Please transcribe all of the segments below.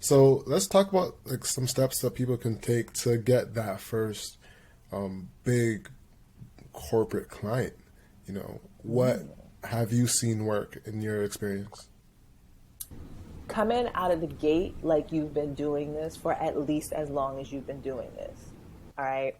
So let's talk about like some steps that people can take to get that first big corporate client. What have you seen work in your experience? Coming out of the gate like you've been doing this for at least as long as you've been doing this. All right.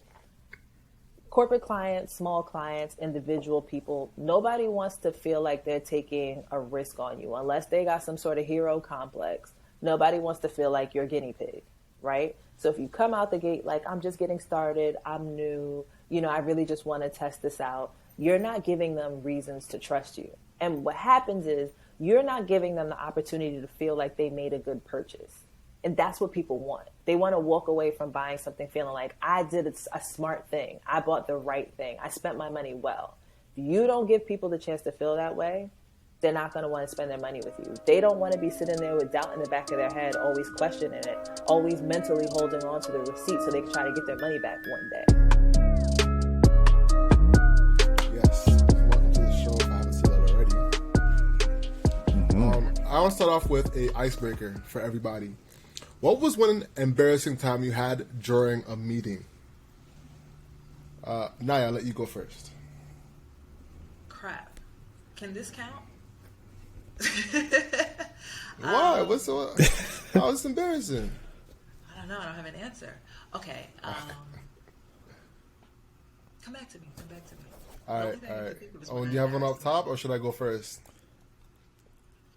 Corporate clients, small clients, individual people, nobody wants to feel like they're taking a risk on you unless they got some sort of hero complex. Nobody wants to feel like you're a guinea pig, right? So if you come out the gate like, I'm just getting started, I'm new, I really just want to test this out, you're not giving them reasons to trust you. And what happens is you're not giving them the opportunity to feel like they made a good purchase. And that's what people want. They want to walk away from buying something feeling like I did a smart thing. I bought the right thing. I spent my money well. If you don't give people the chance to feel that way, they're not going to want to spend their money with you. They don't want to be sitting there with doubt in the back of their head, always questioning it, always mentally holding on to the receipt so they can try to get their money back one day. Yes, welcome to the show if I haven't said that already. I want to start off with a icebreaker for everybody. What was one embarrassing time you had during a meeting? Naya, I'll let you go first. Crap. Can this count? Why? What's so? How is it embarrassing? I don't know. I don't have an answer. Okay. Come back to me. All right. Oh, do you have one off top, or should I go first?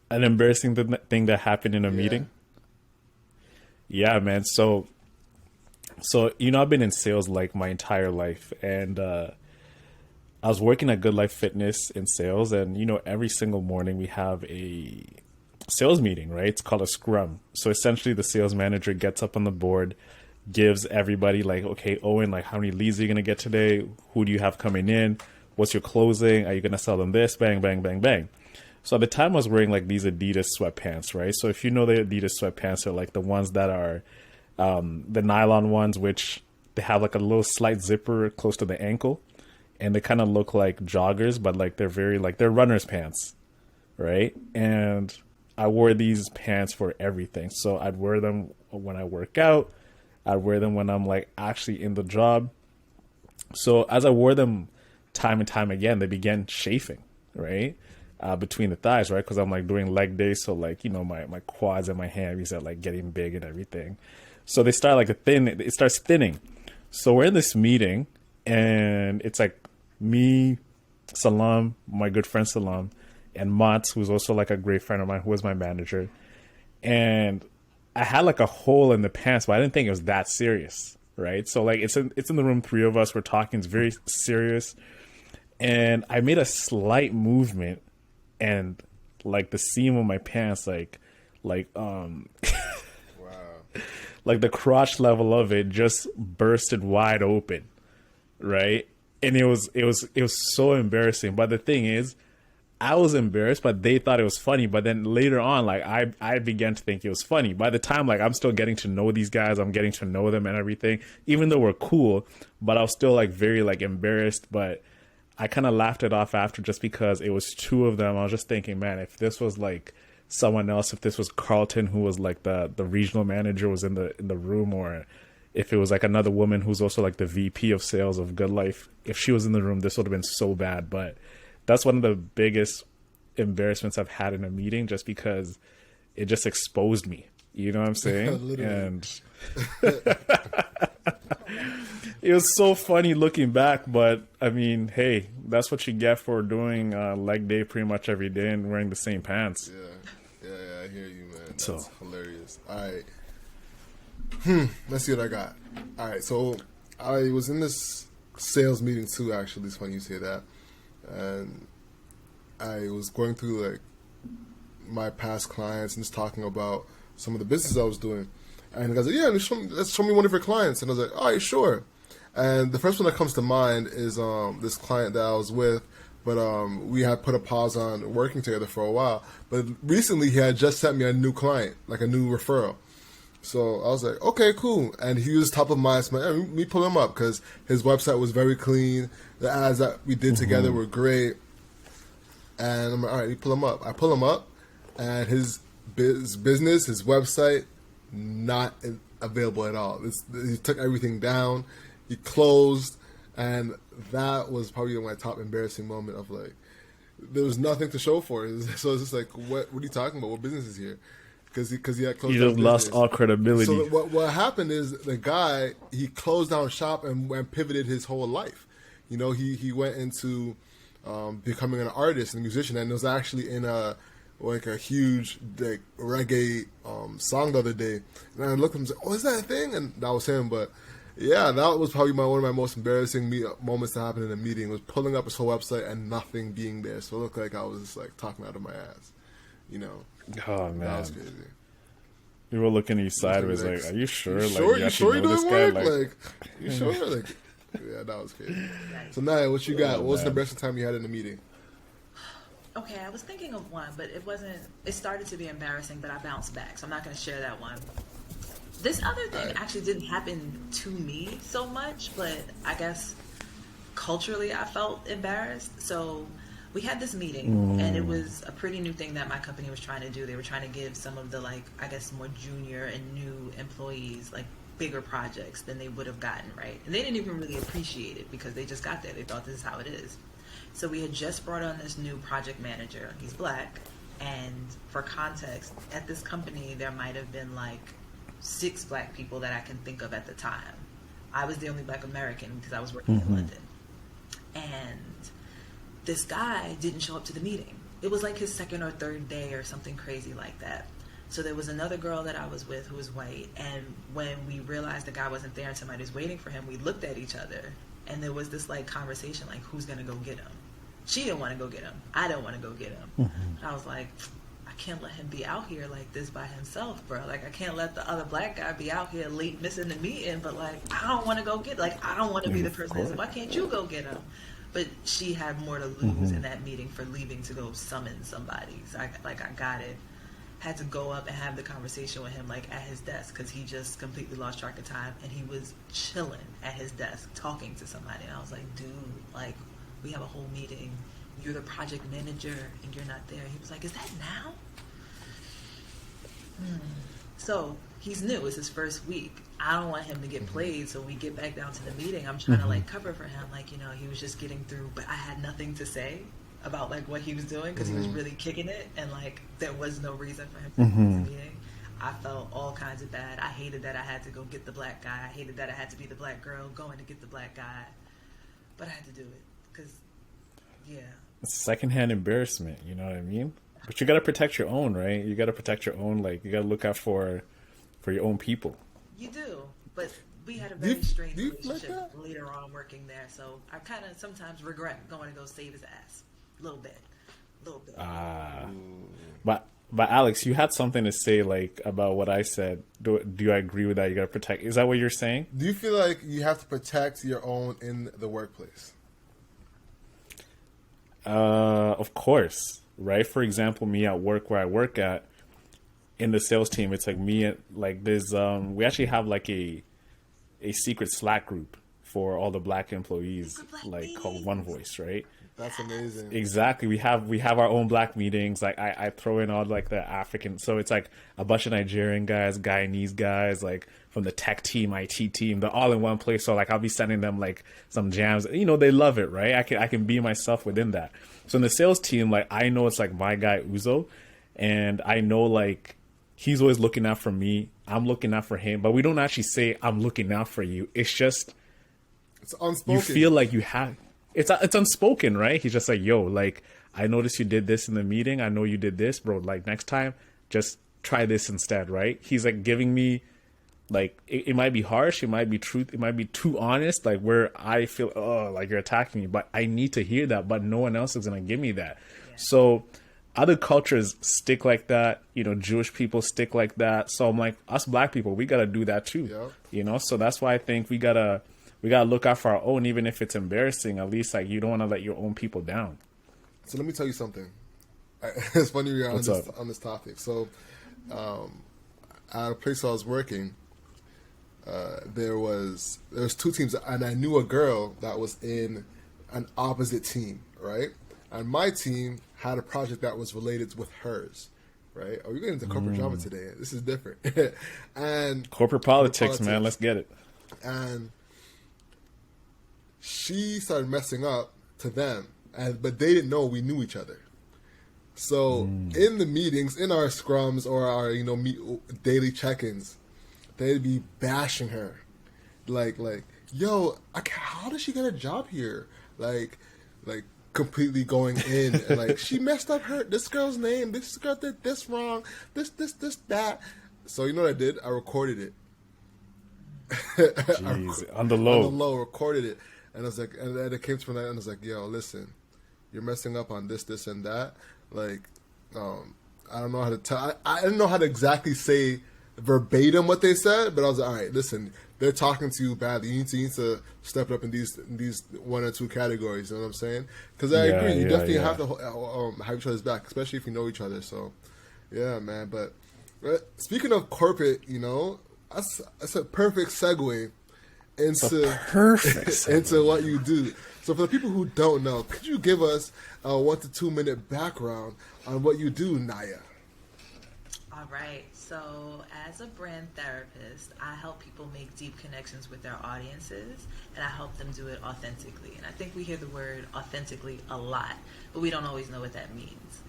An embarrassing thing that happened in a meeting? Yeah, man. So I've been in sales like my entire life, and I was working at Good Life Fitness in sales, and every single morning we have a sales meeting, right? It's called a scrum. So essentially, the sales manager gets up on the board, gives everybody like, okay, Owen, like how many leads are you gonna get today? Who do you have coming in? What's your closing? Are you gonna sell them this? Bang, bang, bang, bang. So at the time I was wearing like these Adidas sweatpants, right? So if you know the Adidas sweatpants are like the ones that are the nylon ones, which they have like a little slight zipper close to the ankle, and they kind of look like joggers, but like they're runner's pants, right? And I wore these pants for everything. So I'd wear them when I work out. I'd wear them when I'm like actually in the job. So as I wore them time and time again, they began chafing, right? Between the thighs, right? Because I'm like doing leg day, so like my quads and my hammies are like getting big and everything. So they start like it starts thinning. So we're in this meeting, and it's like me, Salam, my good friend Salam, and Mats, who's also like a great friend of mine, who was my manager. And I had like a hole in the pants, but I didn't think it was that serious, right? So like it's in the room, three of us, we're talking, it's very serious, and I made a slight movement. And like the seam of my pants, wow. Like the crotch level of it just bursted wide open, right? And it was so embarrassing. But the thing is, I was embarrassed, but they thought it was funny. But then later on, like I began to think it was funny. By the time like I'm still getting to know these guys, I'm getting to know them and everything, even though we're cool, but I was still like very like embarrassed. But I kind of laughed it off after, just because it was two of them. I was just thinking, man, if this was like someone else, if this was Carlton, who was like the regional manager, was in the room, or if it was like another woman who's also like the VP of sales of Good Life, if she was in the room, this would have been so bad. But that's one of the biggest embarrassments I've had in a meeting, just because it just exposed me. You know what I'm saying? And it was so funny looking back, but I mean, hey, that's what you get for doing leg day pretty much every day and wearing the same pants. Yeah, I hear you, man. That's so hilarious. All right. Let's see what I got. All right, so I was in this sales meeting too, actually. It's funny you say that. And I was going through like my past clients and just talking about some of the business I was doing. And the guy's like, yeah, let's show me one of your clients. And I was like, all right, sure. And the first one that comes to mind is this client that I was with, but we had put a pause on working together for a while. But recently he had just sent me a new client, like a new referral. So I was like, okay, cool. And he was top of mind. So let me pull him up, because his website was very clean. The ads that we did together were great. And I'm like, all right, you pull him up. I pull him up, and his business, his website, not available at all. He took everything down. He closed, and that was probably my top embarrassing moment of like, there was nothing to show for it. So it's just like, what are you talking about? What business is here? Because he had closed. You down just lost business. all credibility. So what happened is the guy, he closed down shop and pivoted his whole life. You know, he went into becoming an artist and musician, and it was actually in a huge like reggae song the other day. And I looked at him and said, "Oh, is that a thing?" And that was him. But yeah, that was probably one of my most embarrassing moments that happened in a meeting, was pulling up his whole website and nothing being there. So it looked like I was just like talking out of my ass. You know. Oh man, that was crazy. You were looking at you sideways, like, "Are you sure? You like, sure? you You sure you're know doing this work? guy? Like, you sure? Like, yeah, that was crazy. So Naya, what you got? What was the best time you had in the meeting? Okay, I was thinking of one, but it wasn't. It started to be embarrassing, but I bounced back, so I'm not going to share that one. This other thing actually didn't happen to me so much, but I guess culturally I felt embarrassed. So we had this meeting, and it was a pretty new thing that my company was trying to do. They were trying to give some of the, like, I guess more junior and new employees, like, bigger projects than they would have gotten, right? And they didn't even really appreciate it because they just got there. They thought this is how it is. So we had just brought on this new project manager. He's black. And for context, at this company, there might have been like 6 black people that I can think of at the time. I was the only black American because I was working in London. And this guy didn't show up to the meeting. It was like his second or third day or something crazy like that. So there was another girl that I was with who was white. And when we realized the guy wasn't there and somebody was waiting for him, we looked at each other. And there was this like conversation, like, who's going to go get him? She didn't want to go get him. I didn't want to go get him. And I was like, I can't let him be out here like this by himself, bro. Like, I can't let the other black guy be out here late missing the meeting, but like, I don't want to go get, like, I don't want to be the person that says, why can't you go get him? But she had more to lose in that meeting for leaving to go summon somebody. So I got it. Had to go up and have the conversation with him, like, at his desk, because he just completely lost track of time, and he was chilling at his desk talking to somebody. And I was like, dude, like, we have a whole meeting. You're the project manager, and you're not there. He was like, is that now? So he's new. It's his first week. I don't want him to get played, so when we get back down to the meeting, I'm trying to, like, cover for him. Like, you know, he was just getting through, but I had nothing to say about, like, what he was doing because he was really kicking it, and, like, there was no reason for him to be in the meeting. I felt all kinds of bad. I hated that I had to go get the black guy. I hated that I had to be the black girl going to get the black guy. But I had to do it because, yeah. It's secondhand embarrassment, you know what I mean? But you got to protect your own, right? You got to protect your own. Like, you got to look out for your own people. You do, but we had a very strange relationship later on working there, so I kind of sometimes regret going to go save his ass. A little bit. But Alex, you had something to say, like, about what I said. Do you agree with that? You got to protect. Is that what you're saying? Do you feel like you have to protect your own in the workplace? Of course, right? For example, me at work where I work at, in the sales team, it's like me and, like, there's we actually have like a secret Slack group for all the black employees, like, called One Voice, right? That's amazing. Exactly. We have our own black meetings. Like, I throw in all, like, the African, so it's like a bunch of Nigerian guys, Guyanese guys, like, from the tech team, IT team, they're all in one place. So, like, I'll be sending them, like, some jams. You know, they love it, right? I can be myself within that. So in the sales team, like, I know it's like my guy Uzo, and I know, like, he's always looking out for me. I'm looking out for him, but we don't actually say I'm looking out for you. It's just, it's unspoken. You feel like you have. It's unspoken, right? He's just like, yo, like, I noticed you did this in the meeting. I know you did this, bro. Like, next time, just try this instead, right? He's like giving me, like, it might be harsh, it might be truth, it might be too honest, like, where I feel, oh, like, you're attacking me, but I need to hear that, but no one else is gonna give me that. Yeah. So other cultures stick like that, you know, Jewish people stick like that. So I'm like, us black people, we gotta do that too. Yep. You know, so that's why I think we gotta look out for our own, even if it's embarrassing. At least, like, you don't want to let your own people down. So let me tell you something. It's funny we're on this topic. So at a place I was working, there was 2 teams, and I knew a girl that was in an opposite team, right? And my team had a project that was related with hers, right? Oh, you're getting into corporate drama today. This is different. And Corporate politics, man. Let's get it. And she started messing up to them, but they didn't know we knew each other. So in the meetings, in our scrums or our daily check-ins, they'd be bashing her, like yo, how did she get a job here? Like completely going in and like she messed up this girl's name. This girl did this wrong. This that. So you know what I did? I recorded it. Jeez, on the low, recorded it, and I was like, and it came from that, and I was like, yo, listen, you're messing up on this, and that. Like, I don't know how to tell. I didn't know how to exactly say verbatim what they said, but I was like, all right, listen, they're talking to you badly. You need to step up in these one or two categories. You know what I'm saying? Because I agree, you definitely have to have each other's back, especially if you know each other. So, yeah, man. But speaking of corporate, that's a perfect segue into what you do. So for the people who don't know, could you give us a 1 to 2 minute background on what you do, Naya? All right. So as a brand therapist, I help people make deep connections with their audiences, and I help them do it authentically. And I think we hear the word authentically a lot, but we don't always know what that means.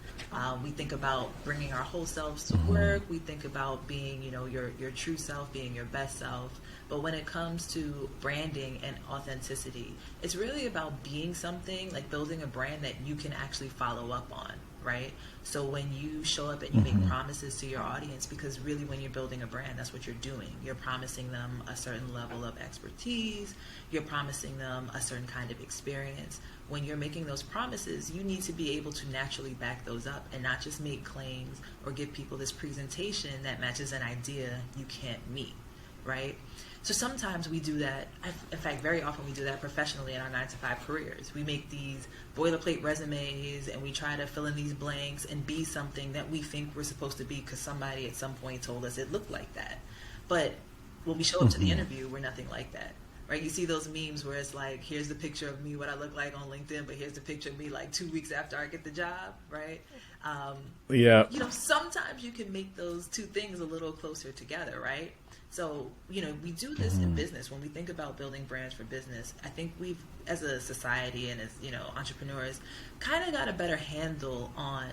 We think about bringing our whole selves to work. We think about being, your true self, being your best self. But when it comes to branding and authenticity, it's really about being something, like building a brand that you can actually follow up on, right? So when you show up and you make promises to your audience, because really when you're building a brand, that's what you're doing. You're promising them a certain level of expertise. You're promising them a certain kind of experience. When you're making those promises, you need to be able to naturally back those up and not just make claims or give people this presentation that matches an idea you can't meet, right? So sometimes we do that. In fact, very often we do that professionally in our 9-to-5 careers. We make these boilerplate resumes and we try to fill in these blanks and be something that we think we're supposed to be because somebody at some point told us it looked like that. But when we show up to the interview, we're nothing like that. Right? You see those memes where it's like, here's the picture of me, what I look like on LinkedIn, but here's the picture of me like 2 weeks after I get the job, right? Sometimes you can make those two things a little closer together, right? So, we do this in business. When we think about building brands for business, I think we've, as a society and as, entrepreneurs, kind of got a better handle on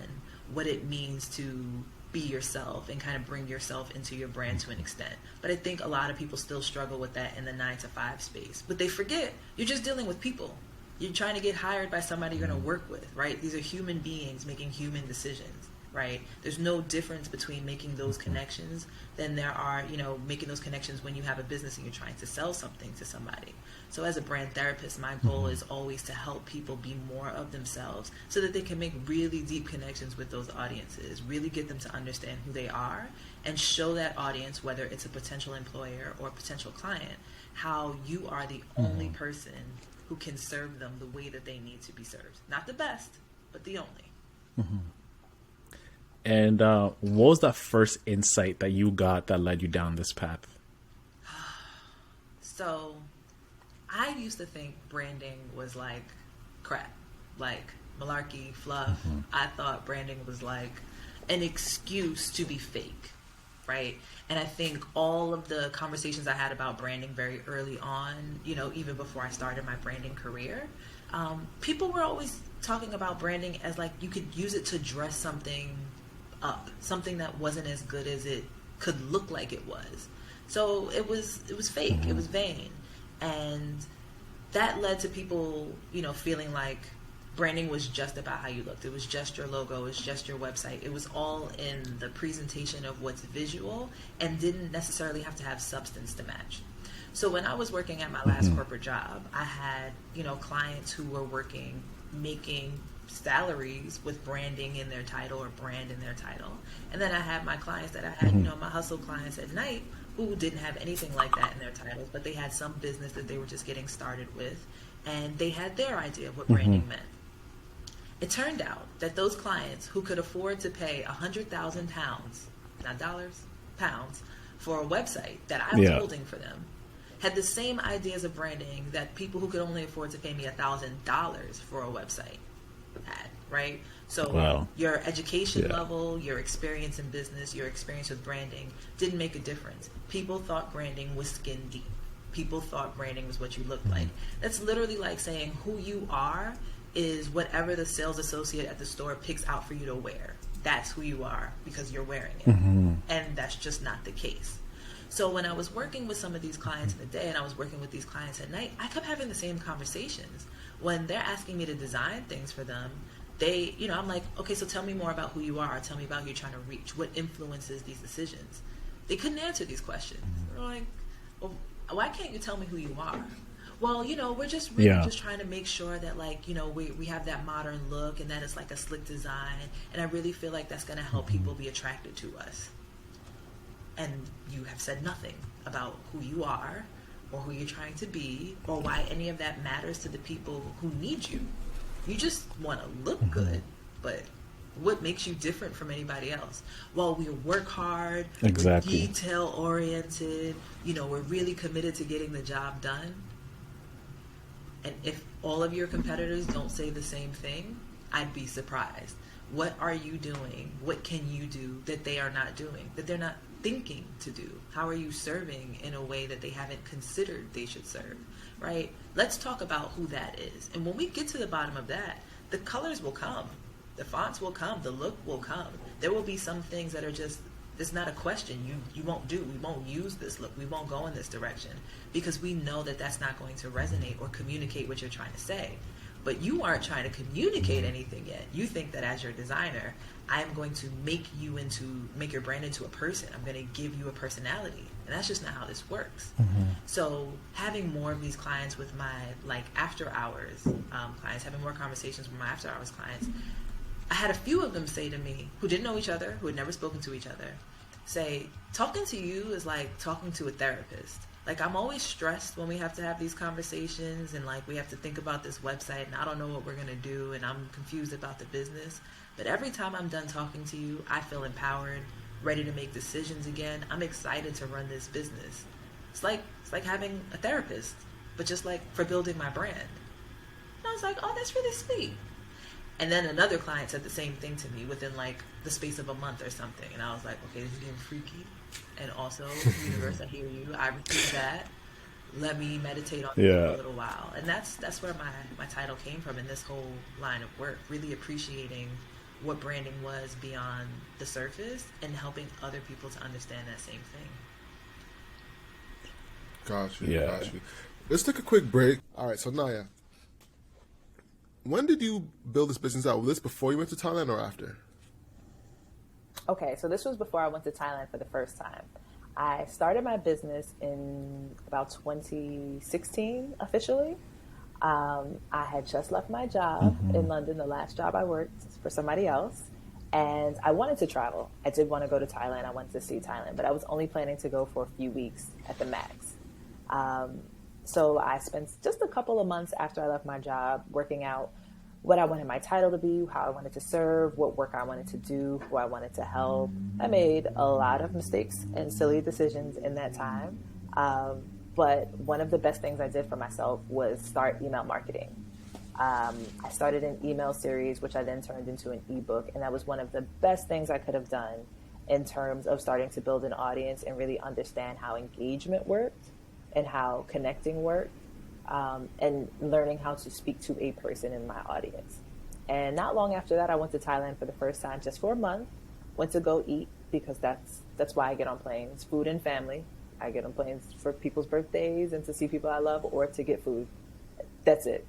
what it means to be yourself and kind of bring yourself into your brand to an extent. But I think a lot of people still struggle with that in the 9-to-5 space. But they forget, you're just dealing with people. You're trying to get hired by somebody you're going to work with, right? These are human beings making human decisions, right? There's no difference between making those connections than there are, making those connections when you have a business and you're trying to sell something to somebody. So as a brand therapist, my goal is always to help people be more of themselves so that they can make really deep connections with those audiences, really get them to understand who they are and show that audience, whether it's a potential employer or a potential client, how you are the only person who can serve them the way that they need to be served. Not the best, but the only. And what was that first insight that you got that led you down this path? So I used to think branding was like crap, like malarkey, fluff. I thought branding was like an excuse to be fake, right? And I think all of the conversations I had about branding very early on, even before I started my branding career, people were always talking about branding as like you could use it to dress something up, something that wasn't as good as it could look like it was. So it was fake, it was vain. And that led to people, feeling like branding was just about how you looked. It was just your logo, it was just your website. It was all in the presentation of what's visual and didn't necessarily have to have substance to match. So when I was working at my last corporate job, I had, clients who were making salaries with branding in their title or brand in their title. And then I had my clients that I had, my hustle clients at night who didn't have anything like that in their titles, but they had some business that they were just getting started with, and they had their idea of what branding meant. It turned out that those clients who could afford to pay 100,000 pounds, not dollars, pounds, for a website that I was building for them, had the same ideas of branding that people who could only afford to pay me $1,000 for a website had, right? So Wow. your education Yeah. level, your experience in business, your experience with branding didn't make a difference. People thought branding was skin deep. People thought branding was what you looked like. That's literally like saying who you are is whatever the sales associate at the store picks out for you to wear. That's who you are because you're wearing it. And that's just not the case. So when I was working with some of these clients in the day and I was working with these clients at night, I kept having the same conversations. When they're asking me to design things for them, they, I'm like, okay, so tell me more about who you are. Tell me about who you're trying to reach. What influences these decisions? They couldn't answer these questions. They're like, well, why can't you tell me who you are? Well, we're just really just trying to make sure that, like, we have that modern look and that it's like a slick design. And I really feel like that's going to help people be attracted to us. And you have said nothing about who you are or who you're trying to be or why any of that matters to the people who need you. You just want to look good, but what makes you different from anybody else? Well, we work hard, Exactly. we're detail oriented, we're really committed to getting the job done. And if all of your competitors don't say the same thing, I'd be surprised. What are you doing? What can you do that they are not doing, that they're not thinking to do? How are you serving in a way that they haven't considered they should serve, right? Let's talk about who that is. And when we get to the bottom of that, the colors will come. The fonts will come. The look will come. There will be some things that are just, it's not a question. You won't do. We won't use this look. We won't go in this direction because we know that that's not going to resonate or communicate what you're trying to say. But you aren't trying to communicate anything yet. You think that as your designer, I'm going to make your brand into a person. I'm going to give you a personality. And that's just not how this works. So having more of these clients with my after hours clients, having more conversations with my after hours clients, I had a few of them say to me, who didn't know each other, who had never spoken to each other, say, talking to you is like talking to a therapist. Like, I'm always stressed when we have to have these conversations and like we have to think about this website and I don't know what we're going to do and I'm confused about the business. But every time I'm done talking to you, I feel empowered, ready to make decisions again. I'm excited to run this business. It's like having a therapist, but just like for building my brand. And I was like, oh, that's really sweet. And then another client said the same thing to me within like the space of a month or something. And I was like, okay, this is getting freaky. And also, universe, I hear you. I received that. Let me meditate on it for a little while. And that's where my title came from in this whole line of work, really appreciating what branding was beyond the surface and helping other people to understand that same thing. Got you. Let's take a quick break. All right, so Naya, when did you build this business out? Was this before you went to Thailand or after? Okay, so this was before I went to Thailand for the first time. I started my business in about 2016 officially. I had just left my job in London, the last job I worked for somebody else, and I wanted to travel. I did want to go to Thailand. I wanted to see Thailand, but I was only planning to go for a few weeks at the max. So I spent just a couple of months after I left my job working out what I wanted my title to be, how I wanted to serve, what work I wanted to do, who I wanted to help. I made a lot of mistakes and silly decisions in that time. But one of the best things I did for myself was start email marketing. I started an email series, which I then turned into an ebook. And that was one of the best things I could have done in terms of starting to build an audience and really understand how engagement worked and how connecting worked. And learning how to speak to a person in my audience. And not long after that, I went to Thailand for the first time, just for a month. Went to go eat because that's why I get on planes, food and family. I get on planes for people's birthdays and to see people I love or to get food. That's it.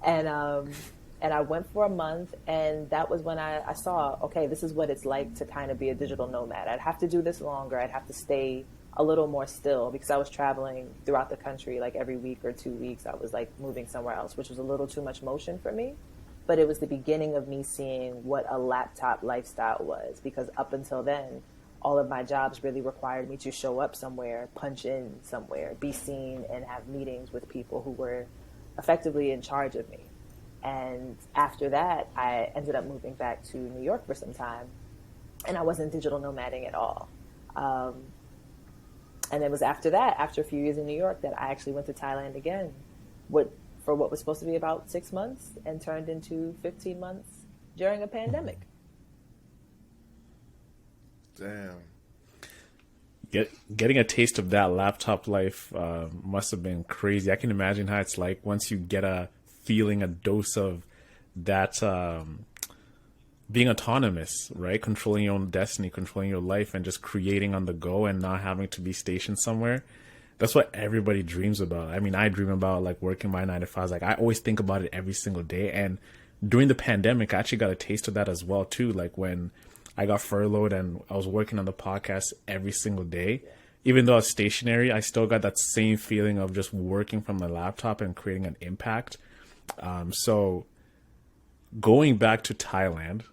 And I went for a month, and that was when I saw, okay, this is what it's like to kind of be a digital nomad. I'd have to do this longer. I'd have to stay a little more still because I was traveling throughout the country like every week or 2 weeks. I was like moving somewhere else, which was a little too much motion for me. But it was the beginning of me seeing what a laptop lifestyle was, because up until then, all of my jobs really required me to show up somewhere, punch in somewhere, be seen, and have meetings with people who were effectively in charge of me. And after that, I ended up moving back to New York for some time, and I wasn't digital nomading at all. And it was after that, after a few years in New York, that I actually went to Thailand again, for what was supposed to be about 6 months and turned into 15 months during a pandemic. Damn. Getting a taste of that laptop life must have been crazy. I can imagine how it's like once you get a feeling, a dose of that being autonomous, right? Controlling your own destiny, controlling your life, and just creating on the go and not having to be stationed somewhere. That's what everybody dreams about. I mean, I dream about like working my 9 to 5. Like I always think about it every single day. And during the pandemic, I actually got a taste of that as well too. Like when I got furloughed and I was working on the podcast every single day. Even though I was stationary, I still got that same feeling of just working from the laptop and creating an impact. So going back to Thailand,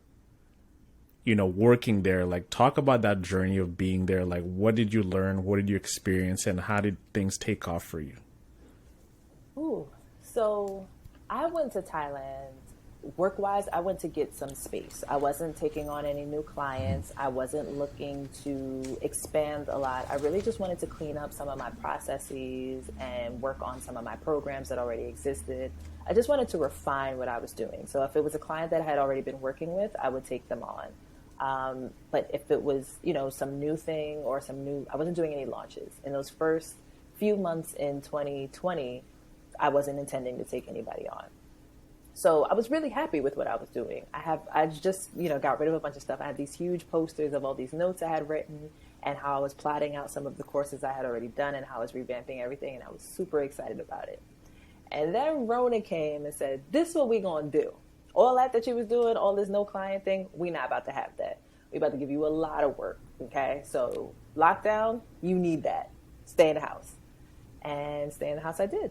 working there, like talk about that journey of being there. Like what did you learn? What did you experience? And how did things take off for you? Ooh, so I went to Thailand. Work-wise, I went to get some space. I wasn't taking on any new clients. I wasn't looking to expand a lot. I really just wanted to clean up some of my processes and work on some of my programs that already existed. I just wanted to refine what I was doing. So if it was a client that I had already been working with, I would take them on. But if it was, some new thing or I wasn't doing any launches. In those first few months in 2020, I wasn't intending to take anybody on. So I was really happy with what I was doing. I just, got rid of a bunch of stuff. I had these huge posters of all these notes I had written and how I was plotting out some of the courses I had already done and how I was revamping everything. And I was super excited about it. And then Rona came and said, this is what we going to do. All that you was doing, all this no client thing, we not about to have that. We about to give you a lot of work. Okay. So lockdown, you need that. Stay in the house. And stay in the house I did.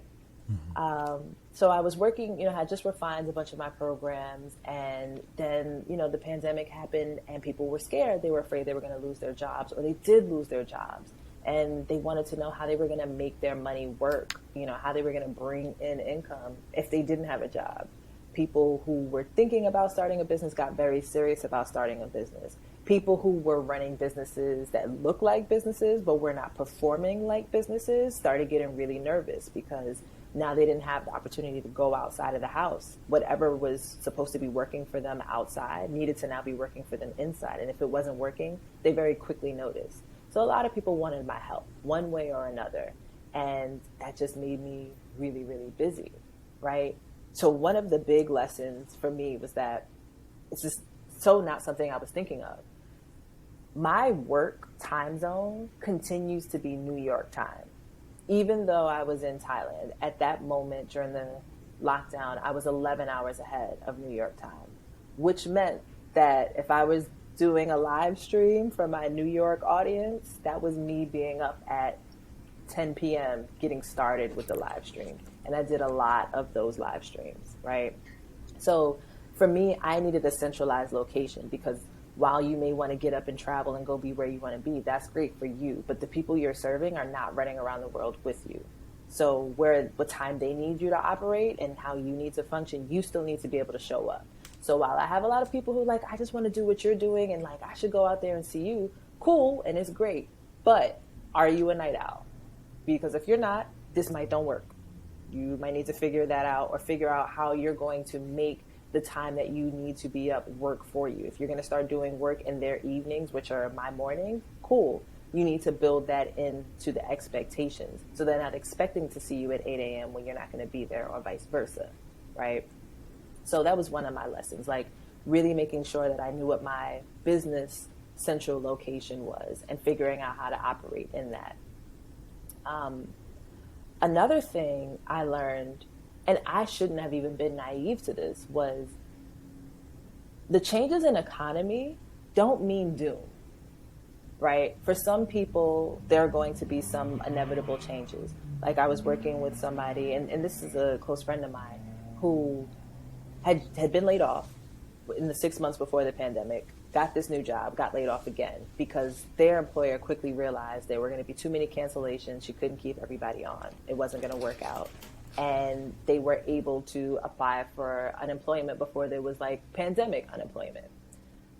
So I was working, I just refined a bunch of my programs, and then, the pandemic happened and people were scared. They were afraid they were going to lose their jobs, or they did lose their jobs, and they wanted to know how they were going to make their money work, how they were going to bring in income if they didn't have a job. People who were thinking about starting a business got very serious about starting a business. People who were running businesses that looked like businesses but were not performing like businesses started getting really nervous because now they didn't have the opportunity to go outside of the house. Whatever was supposed to be working for them outside needed to now be working for them inside. And if it wasn't working, they very quickly noticed. So a lot of people wanted my help one way or another. And that just made me really, really busy, right? So one of the big lessons for me was that it's just so not something I was thinking of. My work time zone continues to be New York time. Even though I was in Thailand, at that moment during the lockdown, I was 11 hours ahead of New York time, which meant that if I was doing a live stream for my New York audience, that was me being up at 10 p.m. getting started with the live stream. And I did a lot of those live streams, right? So for me, I needed a centralized location because while you may want to get up and travel and go be where you want to be, that's great for you. But the people you're serving are not running around the world with you. So what time they need you to operate and how you need to function, you still need to be able to show up. So while I have a lot of people who I just want to do what you're doing and I should go out there and see you, cool, and it's great. But are you a night owl? Because if you're not, this don't work. You might need to figure that out or figure out how you're going to make the time that you need to be up work for you. If you're going to start doing work in their evenings, which are my morning, cool. You need to build that into the expectations. So they're not expecting to see you at 8 a.m. when you're not going to be there or vice versa, right? So that was one of my lessons, really making sure that I knew what my business central location was and figuring out how to operate in that. Another thing I learned, and I shouldn't have even been naive to this, was the changes in economy don't mean doom, right? For some people, there are going to be some inevitable changes. I was working with somebody, and this is a close friend of mine, who had been laid off in the 6 months before the pandemic, got this new job, got laid off again because their employer quickly realized there were going to be too many cancellations. She couldn't keep everybody on. It wasn't going to work out. And they were able to apply for unemployment before there was pandemic unemployment.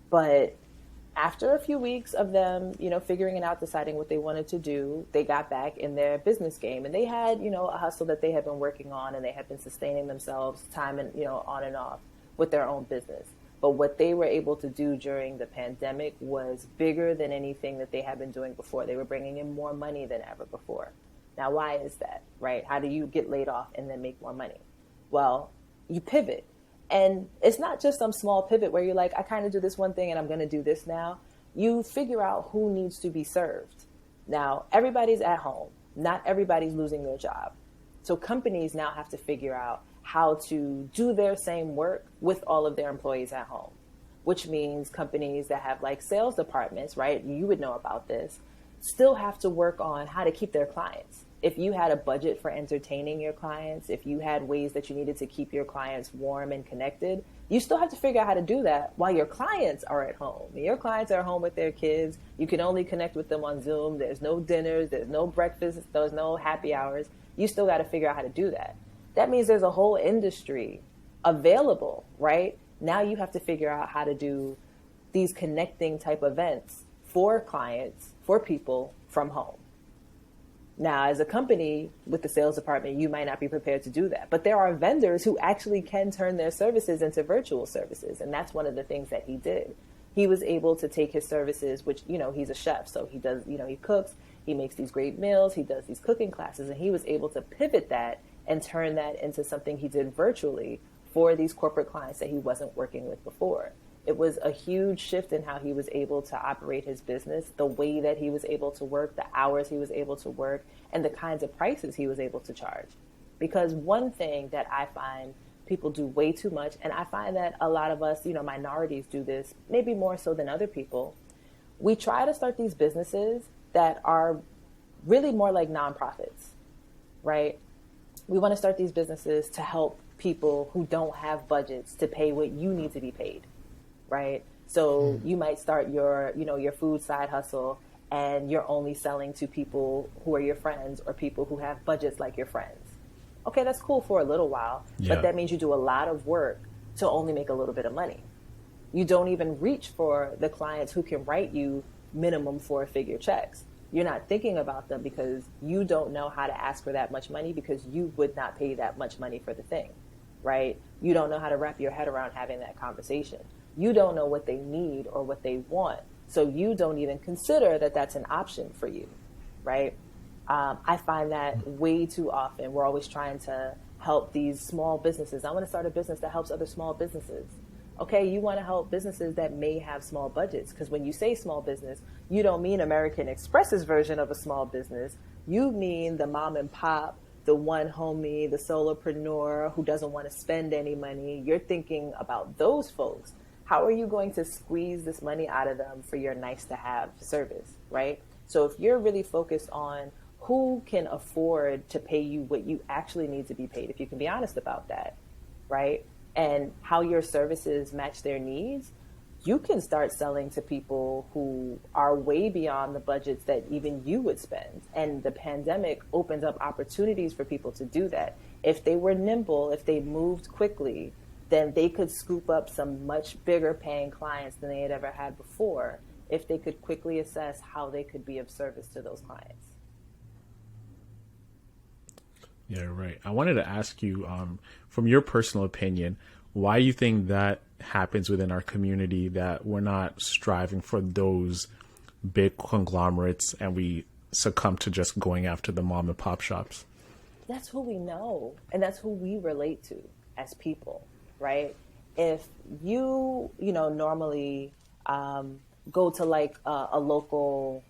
But after a few weeks of them, figuring it out, deciding what they wanted to do, they got back in their business game. And they had, a hustle that they had been working on, and they had been sustaining themselves time and, on and off with their own business. But what they were able to do during the pandemic was bigger than anything that they had been doing before. They were bringing in more money than ever before. Now, why is that, right? How do you get laid off and then make more money? Well, you pivot. And it's not just some small pivot where you're like, I kind of do this one thing and I'm going to do this now. You figure out who needs to be served. Now, everybody's at home. Not everybody's losing their job. So companies now have to figure out how to do their same work with all of their employees at home, which means companies that have like sales departments, right? You would know about this, still have to work on how to keep their clients. If you had a budget for entertaining your clients, if you had ways that you needed to keep your clients warm and connected, you still have to figure out how to do that while your clients are at home. Your clients are home with their kids. You can only connect with them on Zoom. There's no dinners, there's no breakfast, there's no happy hours. You still got to figure out how to do that. That means there's a whole industry available, right? Now you have to figure out how to do these connecting type events for clients, for people from home. Now, as a company with the sales department, you might not be prepared to do that. But there are vendors who actually can turn their services into virtual services. And that's one of the things that he did. He was able to take his services, which, he's a chef. So he does, he cooks, he makes these great meals, he does these cooking classes, and he was able to pivot that and turn that into something he did virtually for these corporate clients that he wasn't working with before. It was a huge shift in how he was able to operate his business, the way that he was able to work, the hours he was able to work, and the kinds of prices he was able to charge. Because one thing that I find people do way too much, and I find that a lot of us, minorities do this, maybe more so than other people, we try to start these businesses that are really more like nonprofits, right? We want to start these businesses to help people who don't have budgets to pay what you need to be paid, right? So you might start your food side hustle and you're only selling to people who are your friends or people who have budgets like your friends. Okay, that's cool for a little while, but that means you do a lot of work to only make a little bit of money. You don't even reach for the clients who can write you minimum four-figure checks. You're not thinking about them because you don't know how to ask for that much money because you would not pay that much money for the thing, right? You don't know how to wrap your head around having that conversation. You don't know what they need or what they want. So you don't even consider that that's an option for you, right? I find that way too often. We're always trying to help these small businesses. I want to start a business that helps other small businesses. Okay, you want to help businesses that may have small budgets, because when you say small business, you don't mean American Express's version of a small business. You mean the mom and pop, the one homie, the solopreneur who doesn't want to spend any money. You're thinking about those folks. How are you going to squeeze this money out of them for your nice to have service, right? So if you're really focused on who can afford to pay you what you actually need to be paid, if you can be honest about that, right? And how your services match their needs, you can start selling to people who are way beyond the budgets that even you would spend. And the pandemic opens up opportunities for people to do that. If they were nimble, if they moved quickly, then they could scoop up some much bigger paying clients than they had ever had before if they could quickly assess how they could be of service to those clients. Yeah, right. I wanted to ask you, from your personal opinion, why you think that happens within our community, that we're not striving for those big conglomerates and we succumb to just going after the mom and pop shops? That's who we know, and that's who we relate to as people, right? If you normally go to like a local,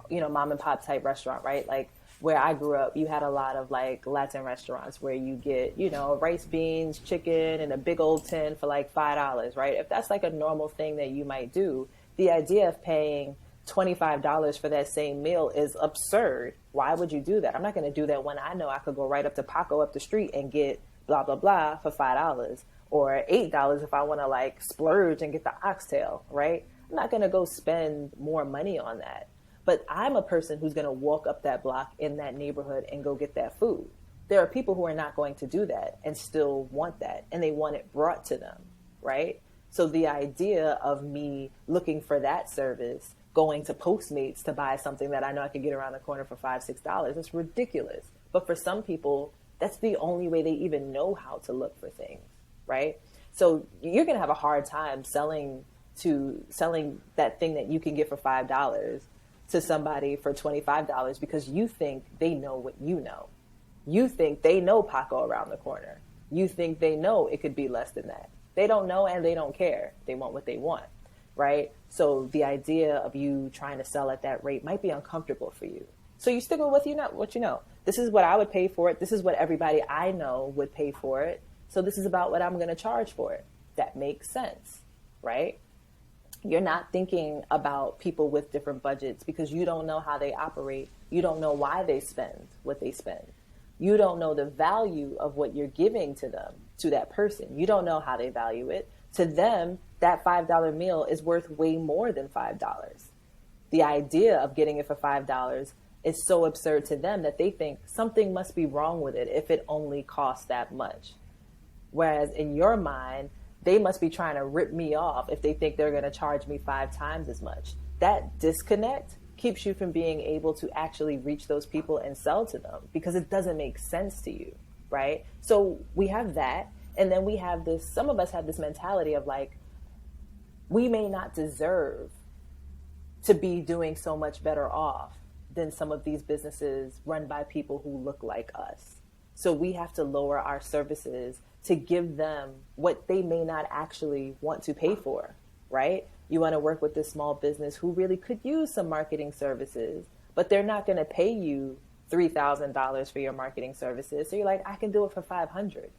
mom and pop type restaurant, right? Like where I grew up, you had a lot of like Latin restaurants where you get, rice, beans, chicken, and a big old tin for like $5, right? If that's like a normal thing that you might do, the idea of paying $25 for that same meal is absurd. Why would you do that? I'm not going to do that when I know I could go right up to Paco up the street and get blah, blah, blah for $5 or $8 if I want to like splurge and get the oxtail, right? I'm not going to go spend more money on that. But I'm a person who's going to walk up that block in that neighborhood and go get that food. There are people who are not going to do that and still want that, and they want it brought to them, right? So the idea of me looking for that service, going to Postmates to buy something that I know I can get around the corner for $5, $6, it's ridiculous. But for some people, that's the only way they even know how to look for things, right? So you're going to have a hard time selling that thing that you can get for $5 to somebody for $25 because you think they know what you know. You think they know Paco around the corner. You think they know it could be less than that. They don't know and they don't care. They want what they want, right? So the idea of you trying to sell at that rate might be uncomfortable for you. So you stick with what you know. This is what I would pay for it. This is what everybody I know would pay for it. So this is about what I'm going to charge for it. That makes sense, right? You're not thinking about people with different budgets because you don't know how they operate. You don't know why they spend what they spend. You don't know the value of what you're giving to them, to that person. You don't know how they value it. To them, that $5 meal is worth way more than $5. The idea of getting it for $5 is so absurd to them that they think something must be wrong with it if it only costs that much. Whereas in your mind, they must be trying to rip me off if they think they're going to charge me 5 times as much. That disconnect keeps you from being able to actually reach those people and sell to them because it doesn't make sense to you, right? So we have that. And then we have this, some of us have this mentality of like, we may not deserve to be doing so much better off than some of these businesses run by people who look like us. So we have to lower our services to give them what they may not actually want to pay for, right? You want to work with this small business who really could use some marketing services, but they're not going to pay you $3,000 for your marketing services. So you're like, I can do it for $500.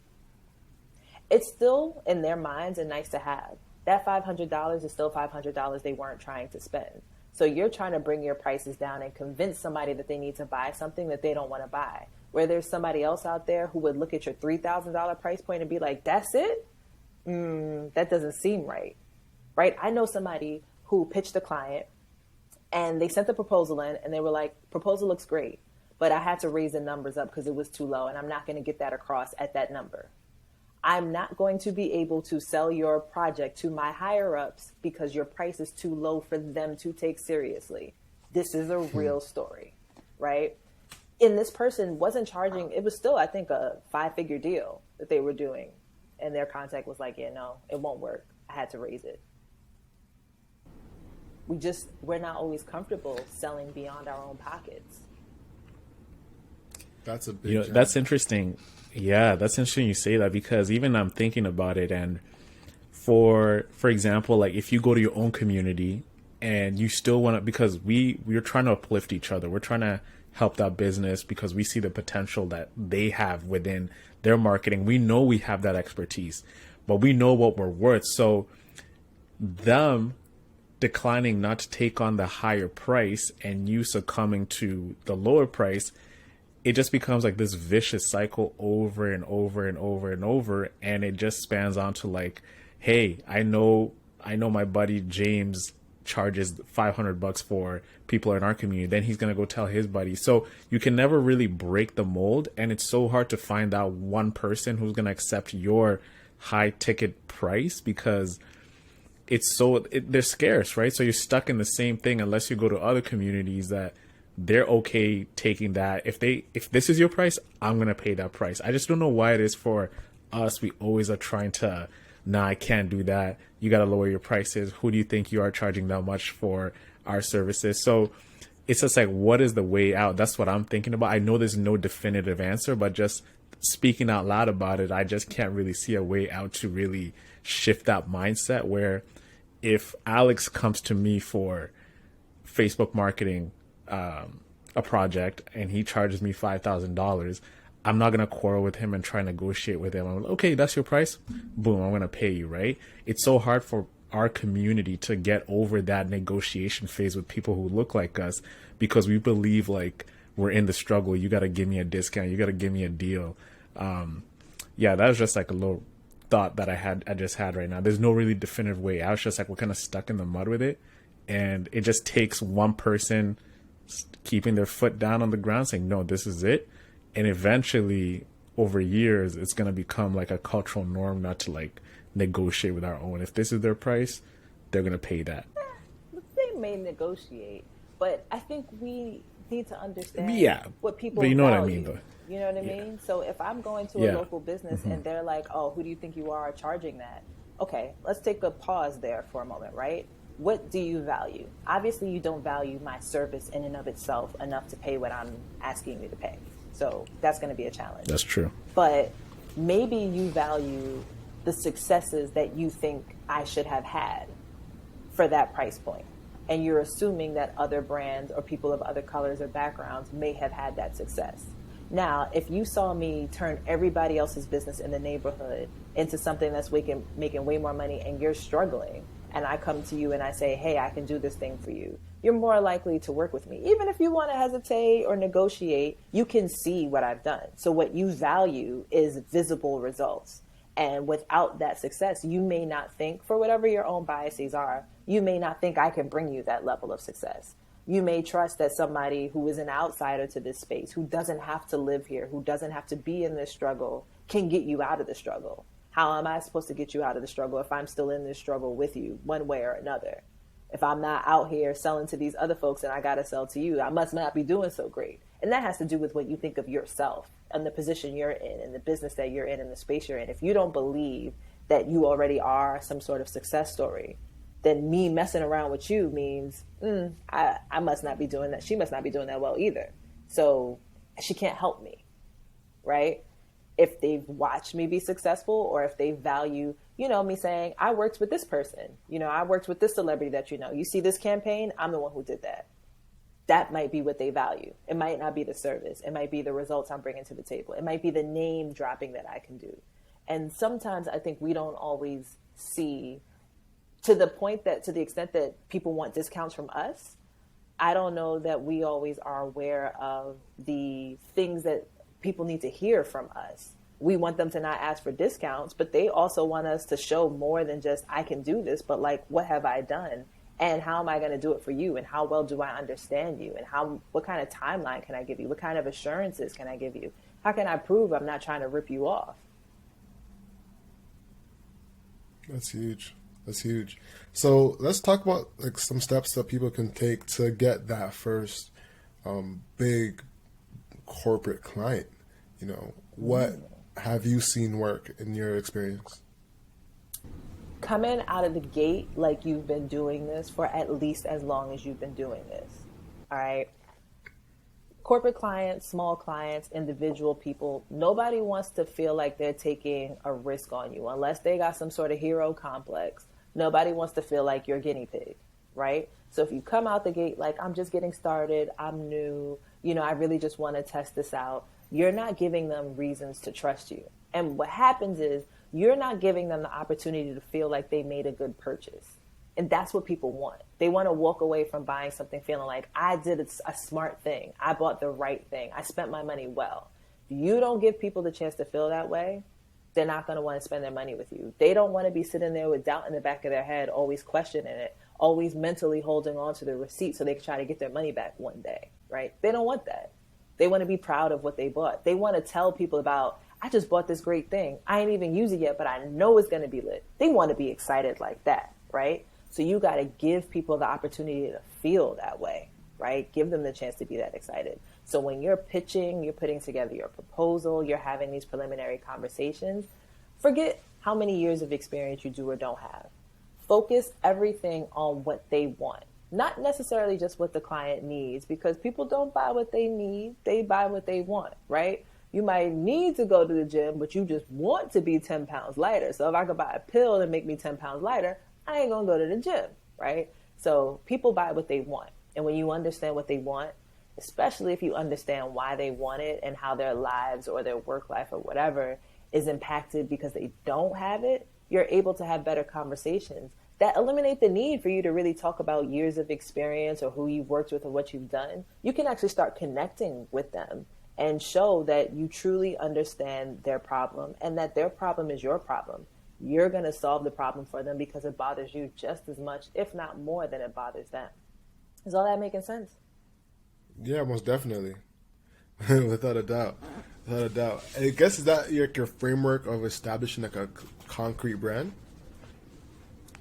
It's still in their minds and nice to have. That $500 is still $500 they weren't trying to spend. So you're trying to bring your prices down and convince somebody that they need to buy something that they don't want to buy. Where there's somebody else out there who would look at your $3,000 price point and be like, that's it? That doesn't seem right. Right? I know somebody who pitched a client and they sent the proposal in and they were like, proposal looks great, but I had to raise the numbers up because it was too low and I'm not going to get that across at that number. I'm not going to be able to sell your project to my higher ups because your price is too low for them to take seriously. This is a real story, right? And this person wasn't charging, it was still, I think, a 5-figure deal that they were doing. And their contact was like, yeah, no, it won't work. I had to raise it. We're not always comfortable selling beyond our own pockets. That's a big jump. That's interesting. Yeah, that's interesting you say that because even I'm thinking about it. And for example, like if you go to your own community and you still want to, because we're trying to uplift each other. We're trying to help that business because we see the potential that they have within their marketing. We know we have that expertise, but we know what we're worth. So them declining not to take on the higher price and you succumbing to the lower price, it just becomes like this vicious cycle over and over and over and over. And it just spans on to like, hey, I know my buddy James charges $500 for people in our community. Then he's going to go tell his buddy. So you can never really break the mold. And it's so hard to find out one person who's going to accept your high ticket price because they're scarce, right? So you're stuck in the same thing unless you go to other communities that they're okay taking that. If this is your price, I'm going to pay that price. I just don't know why it is for us. We always are trying to, nah, I can't do that. You got to lower your prices. Who do you think you are charging that much for our services? So it's just like, what is the way out? That's what I'm thinking about. I know there's no definitive answer, but just speaking out loud about it, I just can't really see a way out to really shift that mindset where if Alex comes to me for Facebook marketing, a project and he charges me $5,000, I'm not going to quarrel with him and try and negotiate with him. I'm like, okay, that's your price. Boom, I'm going to pay you, right? It's so hard for our community to get over that negotiation phase with people who look like us because we believe like we're in the struggle. You got to give me a discount. You got to give me a deal. Yeah, that was just like a little thought that I just had right now. There's no really definitive way out. It's just like we're kind of stuck in the mud with it. And it just takes one person keeping their foot down on the ground saying, no, this is it. And eventually over years, it's going to become like a cultural norm not to like negotiate with our own. If this is their price, they're going to pay that. They may negotiate, but I think we need to understand what people but you know value. what I mean, though. You know what I mean? So if I'm going to a Yeah. local business and they're like, oh, who do you think you are charging that? Okay, let's take a pause there for a moment, right? What do you value? Obviously, you don't value my service in and of itself enough to pay what I'm asking you to pay. So that's going to be a challenge. That's true. But maybe you value the successes that you think I should have had for that price point. And you're assuming that other brands or people of other colors or backgrounds may have had that success. Now, if you saw me turn everybody else's business in the neighborhood into something that's making way more money and you're struggling, and I come to you and I say, hey, I can do this thing for you, you're more likely to work with me. Even if you want to hesitate or negotiate, you can see what I've done. So what you value is visible results. And without that success, you may not think, for whatever your own biases are, you may not think I can bring you that level of success. You may trust that somebody who is an outsider to this space, who doesn't have to live here, who doesn't have to be in this struggle, can get you out of the struggle. How am I supposed to get you out of the struggle if I'm still in this struggle with you one way or another? If I'm not out here selling to these other folks and I got to sell to you, I must not be doing so great. And that has to do with what you think of yourself and the position you're in and the business that you're in and the space you're in. If you don't believe that you already are some sort of success story, then me messing around with you means I must not be doing that. She must not be doing that well either. So she can't help me, right? If they've watched me be successful or if they value, me saying, I worked with this person, I worked with this celebrity that you see this campaign, I'm the one who did that. That might be what they value. It might not be the service. It might be the results I'm bringing to the table. It might be the name dropping that I can do. And sometimes I think we don't always see to the extent that people want discounts from us. I don't know that we always are aware of the things that people need to hear from us. We want them to not ask for discounts, but they also want us to show more than just, I can do this, but like, what have I done? And how am I going to do it for you? And how well do I understand you? And what kind of timeline can I give you? What kind of assurances can I give you? How can I prove I'm not trying to rip you off? That's huge. That's huge. So let's talk about like some steps that people can take to get that first big corporate client. What have you seen work in your experience? Coming out of the gate like you've been doing this for at least as long as you've been doing this. All right. Corporate clients, small clients, individual people, nobody wants to feel like they're taking a risk on you unless they got some sort of hero complex. Nobody wants to feel like you're a guinea pig, right? So if you come out the gate like, I'm just getting started, I'm new, I really just want to test this out, you're not giving them reasons to trust you. And what happens is you're not giving them the opportunity to feel like they made a good purchase. And that's what people want. They want to walk away from buying something feeling like I did a smart thing. I bought the right thing. I spent my money well. If you don't give people the chance to feel that way, they're not going to want to spend their money with you. They don't want to be sitting there with doubt in the back of their head, always questioning it, always mentally holding on to the receipt so they can try to get their money back one day, right? They don't want that. They want to be proud of what they bought. They want to tell people about, I just bought this great thing. I ain't even used it yet, but I know it's going to be lit. They want to be excited like that, right? So you got to give people the opportunity to feel that way, right? Give them the chance to be that excited. So when you're pitching, you're putting together your proposal, you're having these preliminary conversations, forget how many years of experience you do or don't have. Focus everything on what they want, not necessarily just what the client needs, because people don't buy what they need, they buy what they want, right? You might need to go to the gym, but you just want to be 10 pounds lighter. So if I could buy a pill and make me 10 pounds lighter, I ain't gonna go to the gym, right? So people buy what they want. And when you understand what they want, especially if you understand why they want it and how their lives or their work life or whatever is impacted because they don't have it, you're able to have better conversations that eliminate the need for you to really talk about years of experience or who you've worked with or what you've done. You can actually start connecting with them and show that you truly understand their problem and that their problem is your problem. You're going to solve the problem for them because it bothers you just as much, if not more, than it bothers them. Is all that making sense? Yeah, most definitely. Without a doubt. Without a doubt. I guess is that your framework of establishing concrete brand?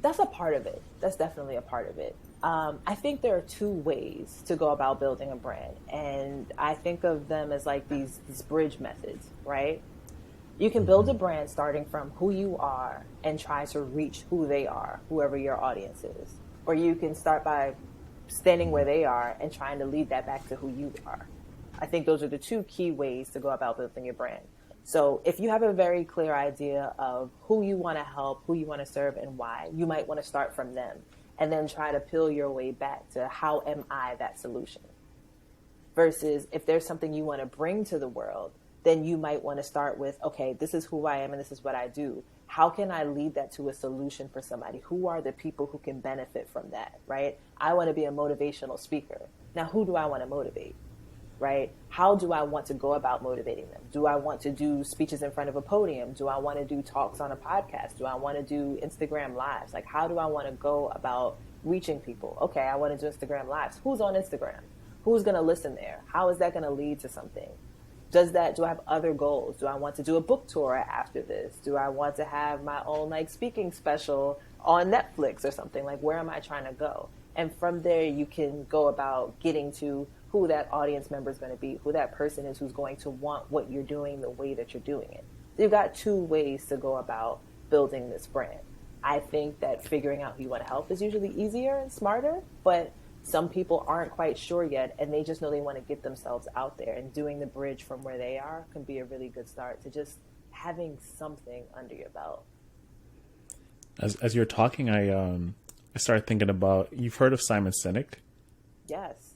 That's a part of it. That's definitely a part of it. I think there are two ways to go about building a brand, and I think of them as like these bridge methods, right? You can build a brand starting from who you are and try to reach who they are, whoever your audience is. Or you can start by standing where they are and trying to lead that back to who you are. I think those are the two key ways to go about building your brand. So if you have a very clear idea of who you want to help, who you want to serve, and why, you might want to start from them and then try to peel your way back to how am I that solution? Versus if there's something you want to bring to the world, then you might want to start with, okay, this is who I am and this is what I do. How can I lead that to a solution for somebody? Who are the people who can benefit from that, right? I want to be a motivational speaker. Now, who do I want to motivate, right? How do I want to go about motivating them? Do I want to do speeches in front of a podium? Do I want to do talks on a podcast? Do I want to do Instagram lives? Like, how do I want to go about reaching people? Okay, I want to do Instagram lives. Who's on Instagram? Who's going to listen there? How is that going to lead to something? Do I have other goals? Do I want to do a book tour after this? Do I want to have my own like speaking special on Netflix or something? Like, where am I trying to go? And from there, you can go about getting to who that audience member is going to be, who that person is who's going to want what you're doing the way that you're doing it. So you've got two ways to go about building this brand. I think that figuring out who you want to help is usually easier and smarter, but some people aren't quite sure yet, and they just know they want to get themselves out there, and doing the bridge from where they are can be a really good start to just having something under your belt. As you're talking, I started thinking about, you've heard of Simon Sinek? Yes.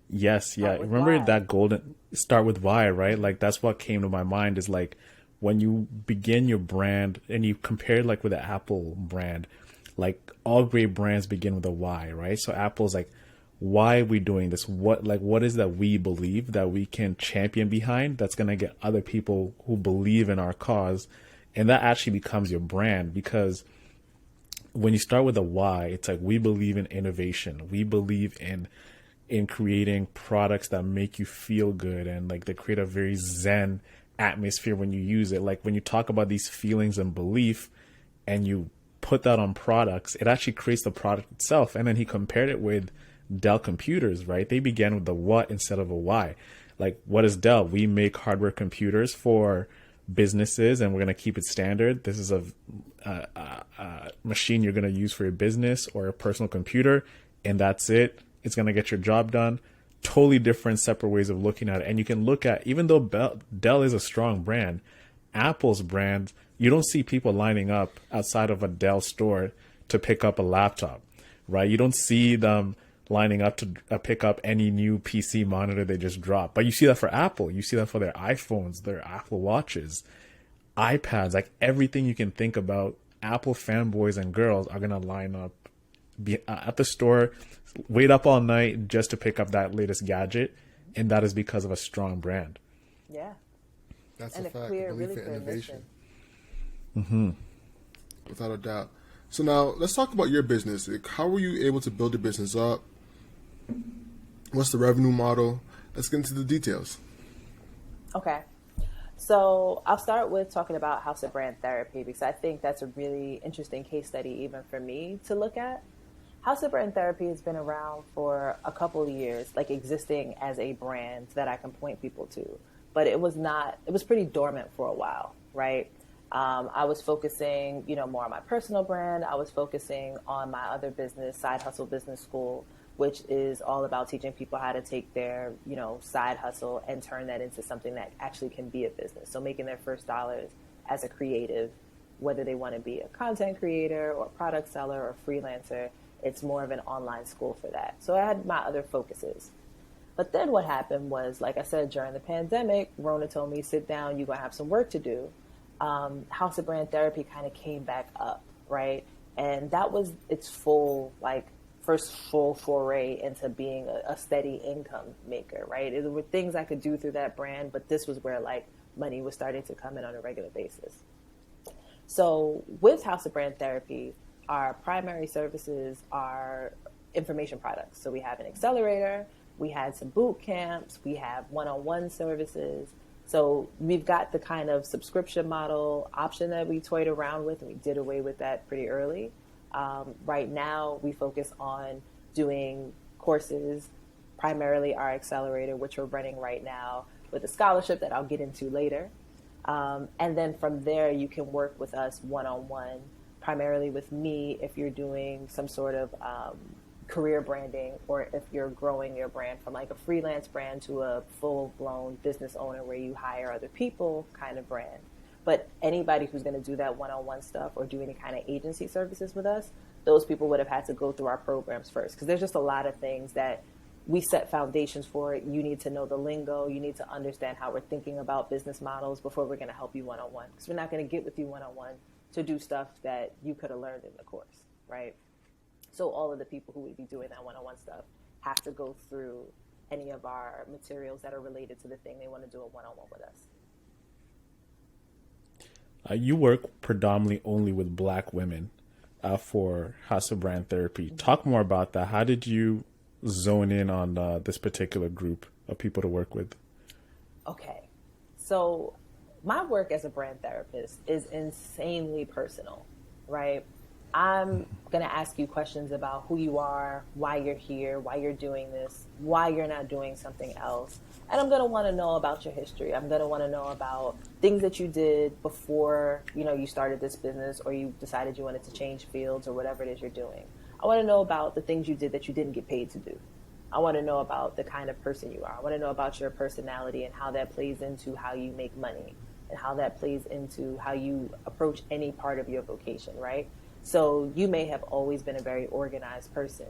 Yes, yeah. Remember that golden start with why, right? Like that's what came to my mind is like when you begin your brand and you compare it like with the Apple brand, like all great brands begin with a why, right? So Apple's like, why are we doing this? What is that we believe that we can champion behind that's going to get other people who believe in our cause? And that actually becomes your brand, because when you start with a why, it's like, we believe in innovation. We believe in creating products that make you feel good and like they create a very zen atmosphere when you use it. Like when you talk about these feelings and belief and you put that on products, it actually creates the product itself. And then he compared it with Dell computers, right? They began with the what instead of a why. Like, what is Dell? We make hardware computers for businesses and we're going to keep it standard. This is a machine you're going to use for your business or a personal computer, and that's it. It's going to get your job done. Totally different, separate ways of looking at it. And you can look at, even though Dell is a strong brand, Apple's brand, you don't see people lining up outside of a Dell store to pick up a laptop, right? You don't see them lining up to pick up any new PC monitor they just dropped. But you see that for Apple. You see that for their iPhones, their Apple Watches, iPads, like everything you can think about. Apple fanboys and girls are going to line up at the store, wait up all night just to pick up that latest gadget. And that is because of a strong brand. Yeah. That's and a fact. Clear, Belief really in clear innovation. Mm-hmm. Without a doubt. So now let's talk about your business. Like, how were you able to build your business up? What's the revenue model? Let's get into the details. Okay. So I'll start with talking about House of Brand Therapy, because I think that's a really interesting case study even for me to look at. House of Brand Therapy has been around for a couple of years, like existing as a brand that I can point people to. But it was pretty dormant for a while, right? I was focusing, more on my personal brand. I was focusing on my other business, Side Hustle Business School, which is all about teaching people how to take their, side hustle and turn that into something that actually can be a business. So making their first dollars as a creative, whether they want to be a content creator or product seller or freelancer, it's more of an online school for that. So I had my other focuses. But then what happened was, like I said, during the pandemic, Rona told me, sit down, you're going to have some work to do. House of Brand Therapy kind of came back up, right? And that was its first full foray into being a steady income maker, right? There were things I could do through that brand, but this was where money was starting to come in on a regular basis. So with House of Brand Therapy, our primary services are information products. So we have an accelerator, we had some boot camps, we have one-on-one services. So we've got the kind of subscription model option that we toyed around with, and we did away with that pretty early. Right now, we focus on doing courses, primarily our accelerator, which we're running right now with a scholarship that I'll get into later. And then from there, you can work with us one-on-one, primarily with me if you're doing some sort of career branding, or if you're growing your brand from like a freelance brand to a full-blown business owner where you hire other people kind of brand. But anybody who's going to do that one-on-one stuff or do any kind of agency services with us, those people would have had to go through our programs first, because there's just a lot of things that we set foundations for it. You need to know the lingo. You need to understand how we're thinking about business models before we're going to help you one-on-one, because we're not going to get with you one-on-one to do stuff that you could have learned in the course, right? So all of the people who would be doing that one-on-one stuff have to go through any of our materials that are related to the thing they want to do a one-on-one with us. You work predominantly only with Black women for House of Brand Therapy. Talk more about that. How did you zone in on this particular group of people to work with? Okay, so my work as a brand therapist is insanely personal, right? I'm going to ask you questions about who you are, why you're here, why you're doing this, why you're not doing something else. And I'm going to want to know about your history. I'm going to want to know about things that you did before, you started this business, or you decided you wanted to change fields, or whatever it is you're doing. I want to know about the things you did that you didn't get paid to do. I want to know about the kind of person you are. I want to know about your personality and how that plays into how you make money, and how that plays into how you approach any part of your vocation, right? So you may have always been a very organized person.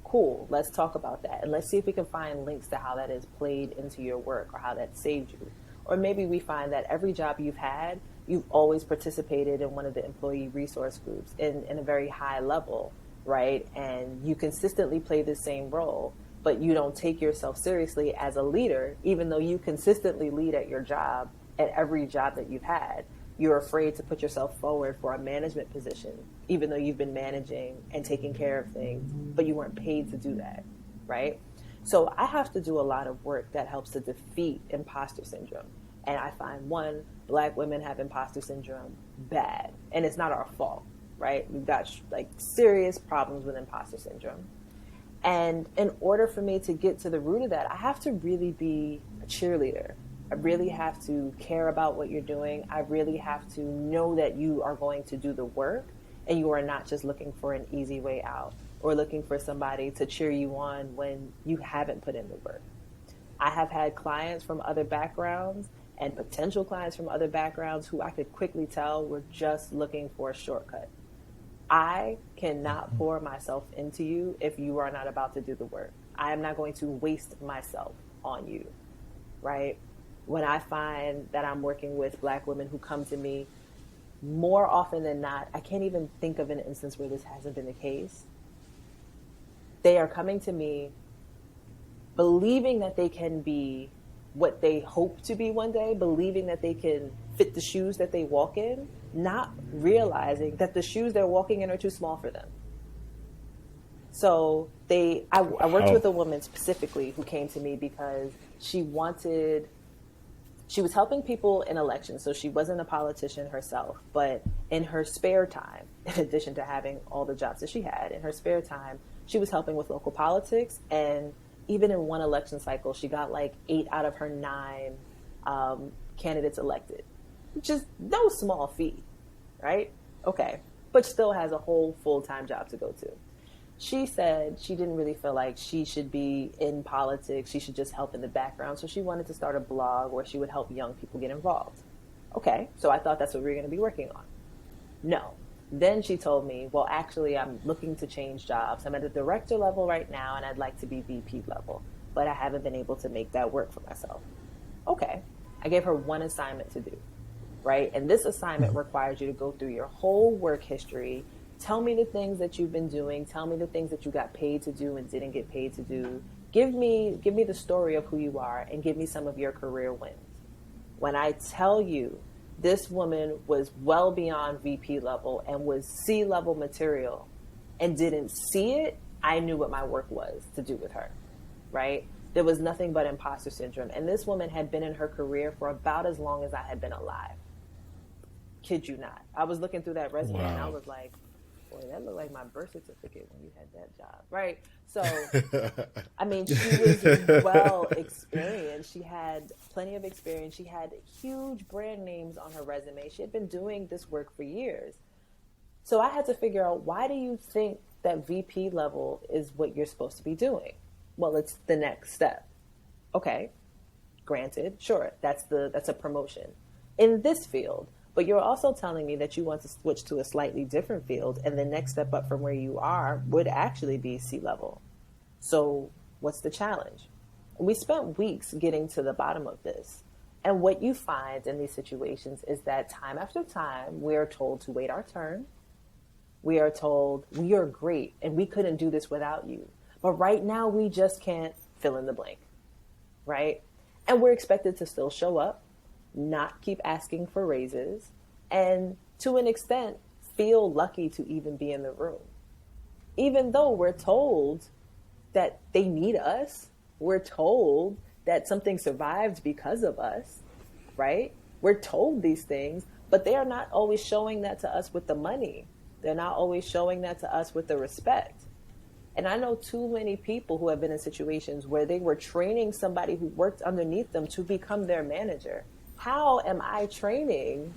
Cool, let's talk about that. And let's see if we can find links to how that has played into your work, or how that saved you. Or maybe we find that every job you've had, you've always participated in one of the employee resource groups in a very high level, right? And you consistently play the same role, but you don't take yourself seriously as a leader, even though you consistently lead at your job, at every job that you've had. You're afraid to put yourself forward for a management position, even though you've been managing and taking care of things, but you weren't paid to do that, right? So I have to do a lot of work that helps to defeat imposter syndrome. And I find, one, Black women have imposter syndrome bad, and it's not our fault, right? We've got like serious problems with imposter syndrome. And in order for me to get to the root of that, I have to really be a cheerleader. I really have to care about what you're doing. I really have to know that you are going to do the work, and you are not just looking for an easy way out, or looking for somebody to cheer you on when you haven't put in the work. I have had clients from other backgrounds and potential clients from other backgrounds who I could quickly tell were just looking for a shortcut. I cannot pour myself into you if you are not about to do the work. I am not going to waste myself on you, right? When I find that I'm working with Black women who come to me, more often than not, I can't even think of an instance where this hasn't been the case. They are coming to me believing that they can be what they hope to be one day, believing that they can fit the shoes that they walk in, not realizing that the shoes they're walking in are too small for them. So I worked with a woman specifically who came to me because she was helping people in elections. So she wasn't a politician herself, but in her spare time, in addition to having all the jobs that she had, in her spare time, she was helping with local politics. And even in one election cycle, she got like 8 out of her 9 candidates elected, which is no small feat, right? Okay, but still has a whole full-time job to go to. She said she didn't really feel like she should be in politics. She should just help in the background. So she wanted to start a blog where she would help young people get involved. Okay, so I thought that's what we were going to be working on. No. Then she told me, well, actually, I'm looking to change jobs. I'm at the director level right now, and I'd like to be VP level, but I haven't been able to make that work for myself. Okay. I gave her one assignment to do, right? And this assignment requires you to go through your whole work history. Tell me the things that you've been doing. Tell me the things that you got paid to do and didn't get paid to do. Give me the story of who you are, and give me some of your career wins. When I tell you, this woman was well beyond VP level and was C-level material and didn't see it, I knew what my work was to do with her, right? There was nothing but imposter syndrome. And this woman had been in her career for about as long as I had been alive. Kid you not. I was looking through that resume and I was like, boy, that looked like my birth certificate when you had that job, right? So, I mean, she was well experienced. She had plenty of experience. She had huge brand names on her resume. She had been doing this work for years. So I had to figure out, why do you think that VP level is what you're supposed to be doing? Well, it's the next step. Okay, granted, sure, that's a promotion in this field. But you're also telling me that you want to switch to a slightly different field, and the next step up from where you are would actually be C-level. So what's the challenge? We spent weeks getting to the bottom of this. And what you find in these situations is that time after time, we are told to wait our turn. We are told, we are great and we couldn't do this without you. But right now, we just can't fill in the blank, right? And we're expected to still show up, not keep asking for raises, and to an extent, feel lucky to even be in the room. Even though we're told that they need us, we're told that something survived because of us, right? We're told these things, but they are not always showing that to us with the money. They're not always showing that to us with the respect. And I know too many people who have been in situations where they were training somebody who worked underneath them to become their manager. How am I training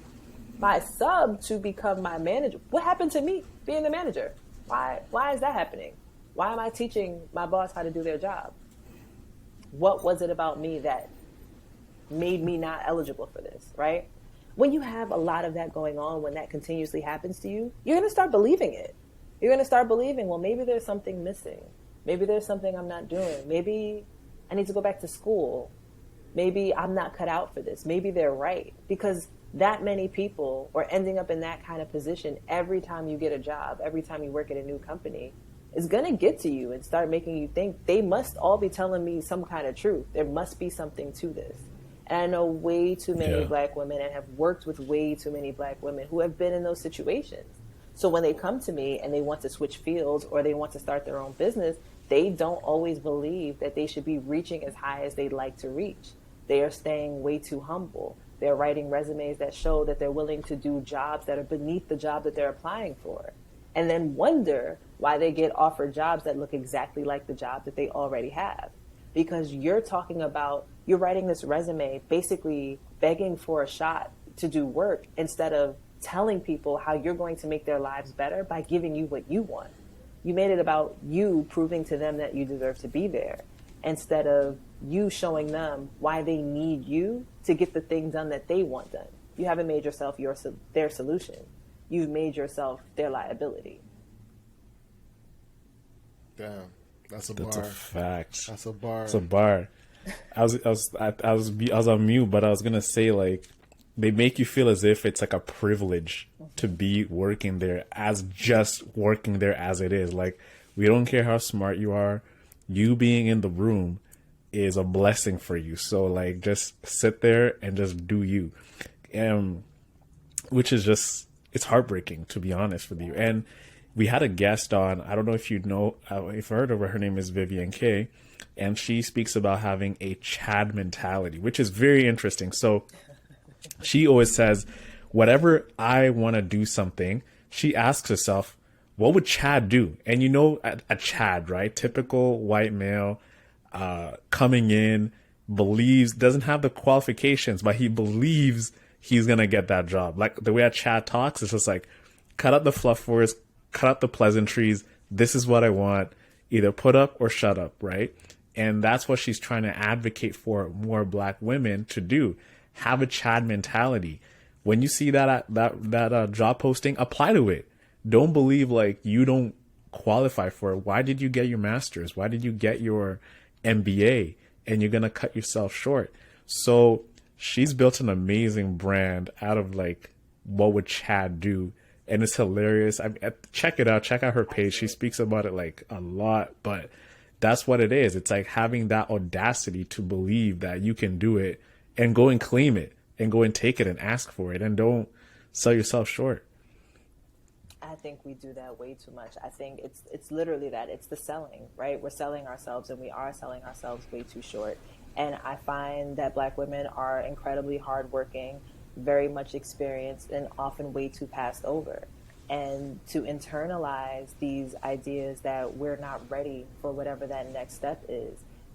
my sub to become my manager? What happened to me being the manager? Why is that happening? Why am I teaching my boss how to do their job? What was it about me that made me not eligible for this, right? When you have a lot of that going on, when that continuously happens to you, you're going to start believing it. You're going to start believing, well, maybe there's something missing. Maybe there's something I'm not doing. Maybe I need to go back to school. Maybe I'm not cut out for this. Maybe they're right. Because that many people are ending up in that kind of position every time you get a job, every time you work at a new company, is going to get to you and start making you think they must all be telling me some kind of truth. There must be something to this. And I know way too many Black women and have worked with way too many Black women who have been in those situations. So when they come to me and they want to switch fields or they want to start their own business, they don't always believe that they should be reaching as high as they'd like to reach. They are staying way too humble. They're writing resumes that show that they're willing to do jobs that are beneath the job that they're applying for, and then wonder why they get offered jobs that look exactly like the job that they already have. Because you're writing this resume basically begging for a shot to do work instead of telling people how you're going to make their lives better by giving you what you want. You made it about you proving to them that you deserve to be there instead of you showing them why they need you to get the thing done that they want done. You haven't made yourself their solution. You've made yourself their liability. Damn, that's a bar. That's a fact. That's a bar. It's a bar. I was on mute, but I was gonna say, like, they make you feel as if it's like a privilege to be working there, as just working there as it is. Like, we don't care how smart you are. You being in the room is a blessing for you. So, like, just sit there and just do you. Which is just, it's heartbreaking, to be honest with you. And we had a guest on, I don't know if you know, if you heard of her, her name is Vivian K. And she speaks about having a Chad mentality, which is very interesting. So she always says, whatever I want to do something, she asks herself, what would Chad do? And you know, a Chad, right? Typical white male, coming in, doesn't have the qualifications, but he believes he's going to get that job. Like the way a Chad talks, it's just like, cut out the fluff words, cut out the pleasantries. This is what I want. Either put up or shut up, right? And that's what she's trying to advocate for more Black women to do. Have a Chad mentality. When you see that job posting, apply to it. Don't believe like you don't qualify for it. Why did you get your master's? Why did you get your MBA? And you're going to cut yourself short. So she's built an amazing brand out of like, what would Chad do? And it's hilarious. Check it out. Check out her page. She speaks about it like a lot, but that's what it is. It's like having that audacity to believe that you can do it and go and claim it and go and take it and ask for it and don't sell yourself short. I think we do that way too much. I think it's literally that. It's the selling, right? We're selling ourselves and we are selling ourselves way too short. And I find that Black women are incredibly hardworking, very much experienced, and often way too passed over. and to internalize these ideas that we're not ready for whatever that next step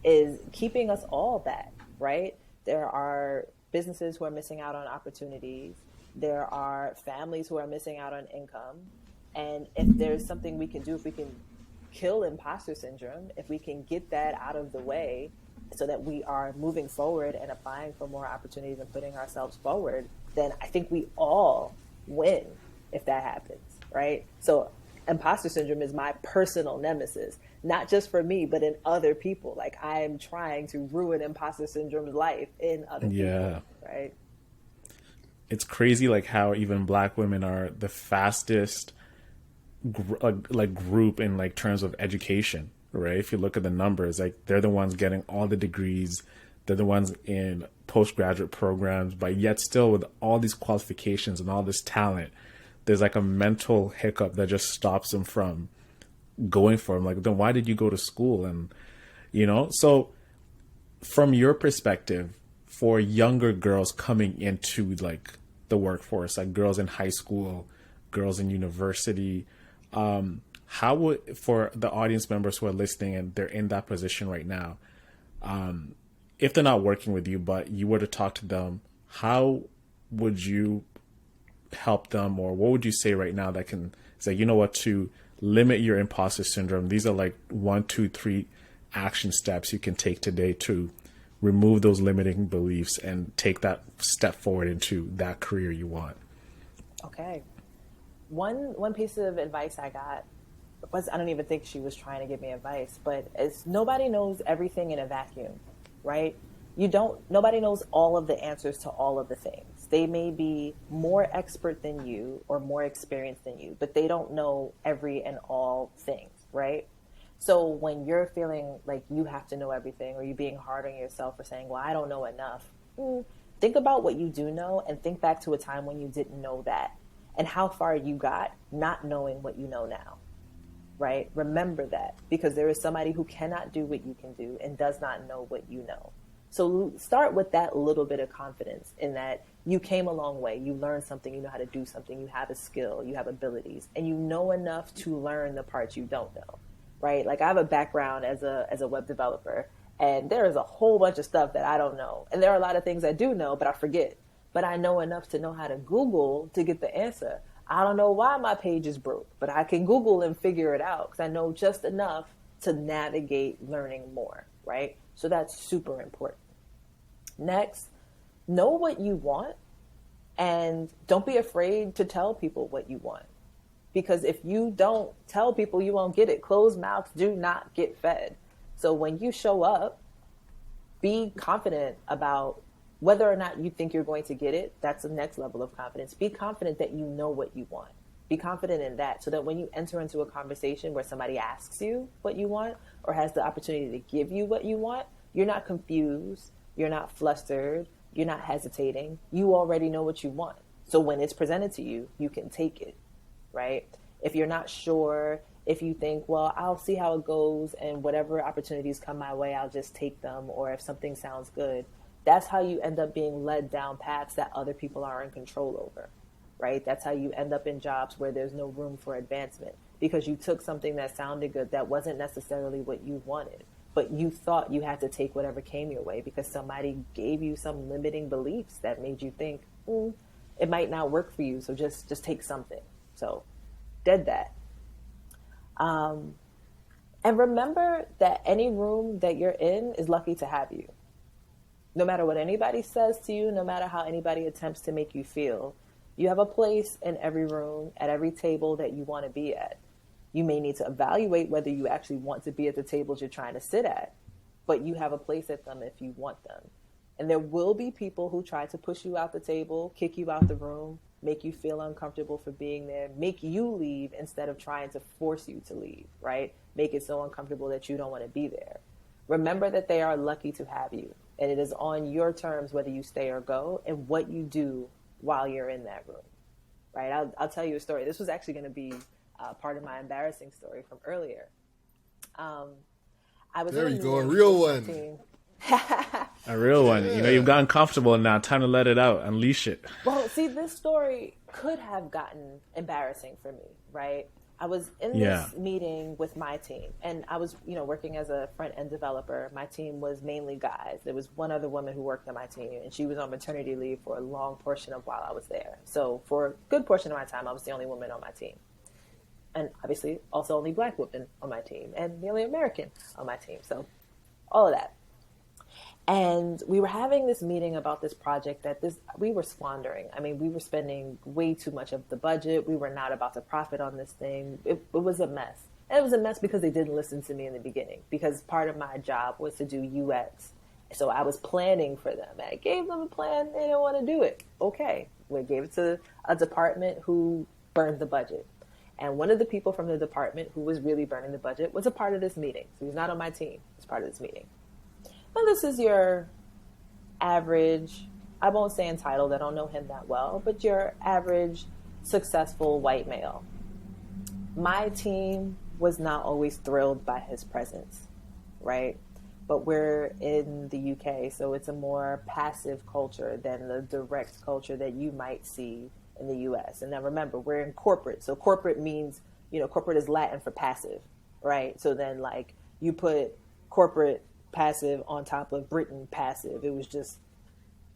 is keeping us all back, right? There are businesses who are missing out on opportunities. There are families who are missing out on income. And if there's something we can do, if we can kill imposter syndrome, if we can get that out of the way so that we are moving forward and applying for more opportunities and putting ourselves forward, then I think we all win if that happens, right? So imposter syndrome is my personal nemesis, not just for me, but in other people. Like, I am trying to ruin imposter syndrome's life in other people, right? It's crazy, like how even Black women are the fastest group in like terms of education, right? If you look at the numbers, like they're the ones getting all the degrees, they're the ones in postgraduate programs, but yet still with all these qualifications and all this talent, there's like a mental hiccup that just stops them from going for them. Like, then why did you go to school? And, you know, so from your perspective, for younger girls coming into like the workforce, like girls in high school, girls in university, how would, for the audience members who are listening and they're in that position right now, if they're not working with you, but you were to talk to them, how would you help them, or what would you say right now that can say, you know what, to limit your imposter syndrome, these are like 1, 2, 3 action steps you can take today to remove those limiting beliefs and take that step forward into that career you want? Okay. One piece of advice I got was, I don't even think she was trying to give me advice, but it's, nobody knows everything in a vacuum, right? Nobody knows all of the answers to all of the things. They may be more expert than you or more experienced than you, but they don't know every and all things, right? So when you're feeling like you have to know everything, or you're being hard on yourself for saying, well, I don't know enough, think about what you do know and think back to a time when you didn't know that and how far you got not knowing what you know now, right? Remember that, because there is somebody who cannot do what you can do and does not know what you know. So start with that little bit of confidence in that you came a long way. You learned something, you know how to do something, you have a skill, you have abilities, and you know enough to learn the parts you don't know, right? Like, I have a background as a web developer, and there is a whole bunch of stuff that I don't know. And there are a lot of things I do know, but I forget. But I know enough to know how to Google to get the answer. I don't know why my page is broke, but I can Google and figure it out because I know just enough to navigate learning more, right? So that's super important. Next, know what you want, and don't be afraid to tell people what you want. Because if you don't tell people, you won't get it. Closed mouths do not get fed. So when you show up, be confident about whether or not you think you're going to get it. That's the next level of confidence. Be confident that you know what you want. Be confident in that, so that when you enter into a conversation where somebody asks you what you want or has the opportunity to give you what you want, you're not confused, you're not flustered, you're not hesitating. You already know what you want. So when it's presented to you, you can take it, right? If you're not sure, if you think, well, I'll see how it goes, and whatever opportunities come my way, I'll just take them, or if something sounds good, that's how you end up being led down paths that other people are in control over, right? That's how you end up in jobs where there's no room for advancement, because you took something that sounded good that wasn't necessarily what you wanted, but you thought you had to take whatever came your way because somebody gave you some limiting beliefs that made you think, it might not work for you, so just take something. So dead that. And remember that any room that you're in is lucky to have you. No matter what anybody says to you, no matter how anybody attempts to make you feel, you have a place in every room, at every table that you want to be at. You may need to evaluate whether you actually want to be at the tables you're trying to sit at, but you have a place at them if you want them. And there will be people who try to push you out the table, kick you out the room, make you feel uncomfortable for being there, make you leave instead of trying to force you to leave, right? Make it so uncomfortable that you don't want to be there. Remember that they are lucky to have you, and it is on your terms whether you stay or go and what you do while you're in that room, right? I'll tell you a story. This was actually going to be part of my embarrassing story from earlier. I was there in you a go, a New real York one. team. A real one. You know, you've gotten comfortable now. Time to let it out. Unleash it. Well, see, this story could have gotten embarrassing for me, right? I was in Yeah. this meeting with my team, and I was, working as a front-end developer. My team was mainly guys. There was one other woman who worked on my team, and she was on maternity leave for a long portion of while I was there. So for a good portion of my time, I was the only woman on my team. And obviously, also only Black women on my team, and the only American on my team. So all of that. And we were having this meeting about this project that we were squandering. I mean, we were spending way too much of the budget. We were not about to profit on this thing. It was a mess. And it was a mess because they didn't listen to me in the beginning, because part of my job was to do UX. So I was planning for them. I gave them a plan. They didn't want to do it. Okay. We gave it to a department who burned the budget. And one of the people from the department who was really burning the budget was a part of this meeting. So he's not on my team. He's part of this meeting. Well, this is your average, I won't say entitled, I don't know him that well, but your average successful white male. My team was not always thrilled by his presence, right? But we're in the UK, so it's a more passive culture than the direct culture that you might see in the US. And now remember, we're in corporate. So corporate means, corporate is Latin for passive, right? So then like you put corporate passive on top of Britain passive. It was just,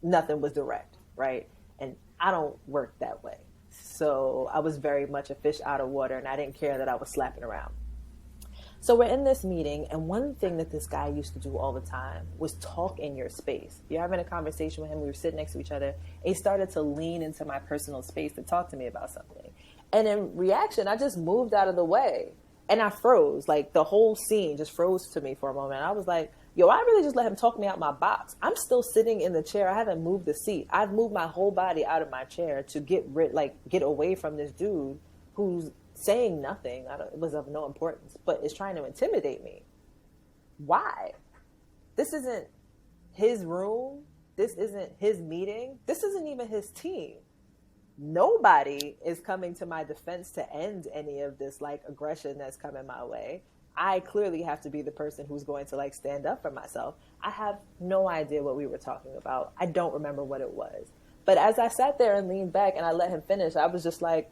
nothing was direct, right? And I don't work that way. So I was very much a fish out of water, and I didn't care that I was slapping around. So we're in this meeting, and one thing that this guy used to do all the time was talk in your space. You're having a conversation with him, we were sitting next to each other, and he started to lean into my personal space to talk to me about something. And in reaction, I just moved out of the way, and I froze. Like, the whole scene just froze to me for a moment. I was like, yo, I really just let him talk me out my box. I'm still sitting in the chair. I haven't moved the seat. I've moved my whole body out of my chair to get away from this dude who's saying nothing. It was of no importance, but is trying to intimidate me. Why? This isn't his room. This isn't his meeting. This isn't even his team. Nobody is coming to my defense to end any of this aggression that's coming my way. I clearly have to be the person who's going to stand up for myself. I have no idea what we were talking about. I don't remember what it was. But as I sat there and leaned back and I let him finish, I was just like,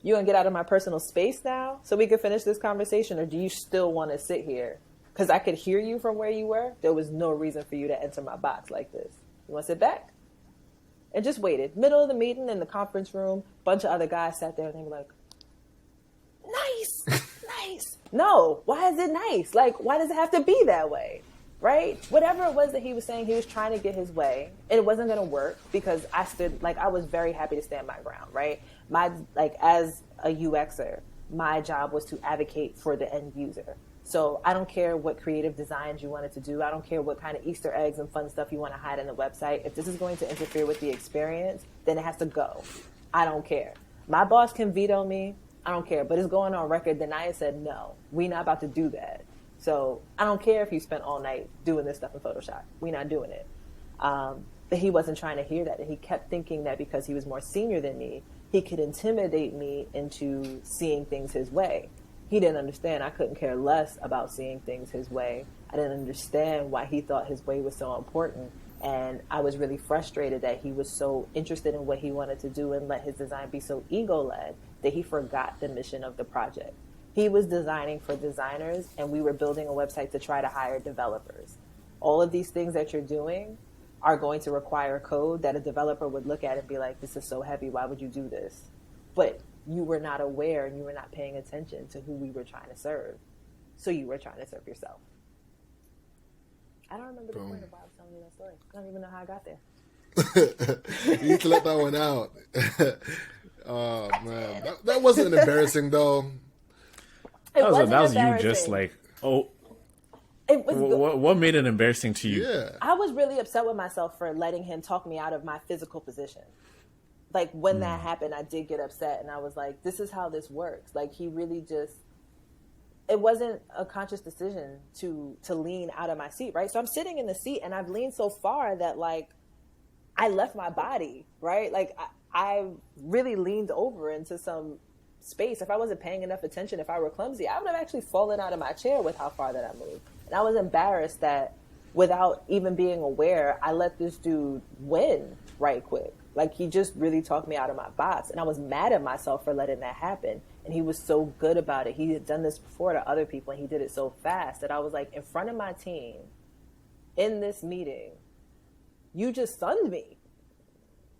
you gonna get out of my personal space now so we can finish this conversation, or do you still want to sit here? Because I could hear you from where you were. There was no reason for you to enter my box like this. You want to sit back? And just waited. Middle of the meeting in the conference room, bunch of other guys sat there and they were like, nice, nice. No, why is it nice? Why does it have to be that way? Right? Whatever it was that he was saying, he was trying to get his way, and it wasn't going to work because I was very happy to stand my ground, right? As a UXer, my job was to advocate for the end user. So I don't care what creative designs you wanted to do. I don't care what kind of Easter eggs and fun stuff you want to hide in the website. If this is going to interfere with the experience, then it has to go. I don't care. My boss can veto me. I don't care. But it's going on record that Naya said, no, we're not about to do that. So I don't care if you spent all night doing this stuff in Photoshop. We're not doing it. But he wasn't trying to hear that. And he kept thinking that because he was more senior than me, he could intimidate me into seeing things his way. He didn't understand. I couldn't care less about seeing things his way. I didn't understand why he thought his way was so important. And I was really frustrated that he was so interested in what he wanted to do and let his design be so ego-led that he forgot the mission of the project. He was designing for designers, and we were building a website to try to hire developers. All of these things that you're doing are going to require code that a developer would look at and be like, this is so heavy, why would you do this? But you were not aware and you were not paying attention to who we were trying to serve. So you were trying to serve yourself. I don't remember the point of why I was telling you that story. I don't even know how I got there. You need to let that one out. Oh, man. That wasn't embarrassing, though. That was you just It was what made it embarrassing to you? Yeah. I was really upset with myself for letting him talk me out of my physical position. When that happened, I did get upset, and I was like, this is how this works. He really just, it wasn't a conscious decision to lean out of my seat, right? So I'm sitting in the seat, and I've leaned so far that, I left my body, right? I really leaned over into some space. If I wasn't paying enough attention, if I were clumsy, I would have actually fallen out of my chair with how far that I moved. And I was embarrassed that without even being aware, I let this dude win right quick. Like, he just really talked me out of my box. And I was mad at myself for letting that happen. And he was so good about it. He had done this before to other people, and he did it so fast that I was like, in front of my team, in this meeting, you just sunned me.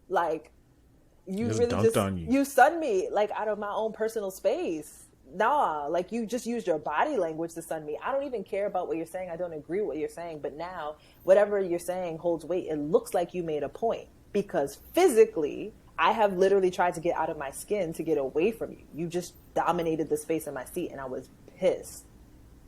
Like, you Just really dunked just, on you. you sunned me, like, out of my own personal space. Nah, like, you just used your body language to sun me. I don't even care about what you're saying. I don't agree with what you're saying. But now, whatever you're saying holds weight. It looks like you made a point. Because physically, I have literally tried to get out of my skin to get away from you. You just dominated the space in my seat, and I was pissed.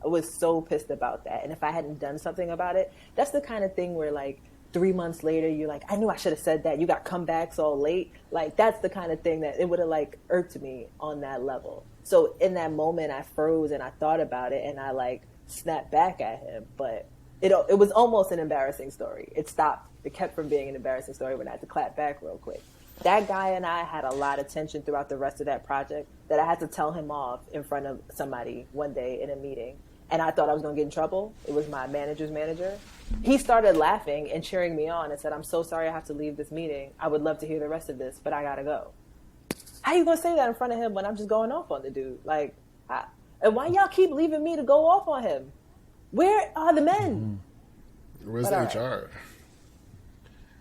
I was so pissed about that. And if I hadn't done something about it, that's the kind of thing where, like, 3 months later, you're like, I knew I should have said that. You got comebacks all late. Like, that's the kind of thing that it would have, like, irked me on that level. So in that moment, I froze and I thought about it, and I, like, snapped back at him. But it was almost an embarrassing story. It stopped. It kept from being an embarrassing story when I had to clap back real quick. That guy and I had a lot of tension throughout the rest of that project that I had to tell him off in front of somebody one day in a meeting. And I thought I was going to get in trouble. It was my manager's manager. He started laughing and cheering me on and said, I'm so sorry I have to leave this meeting. I would love to hear the rest of this, but I got to go. How you going to say that in front of him when I'm just going off on the dude? Like, and why y'all keep leaving me to go off on him? Where are the men? Where's But the all HR?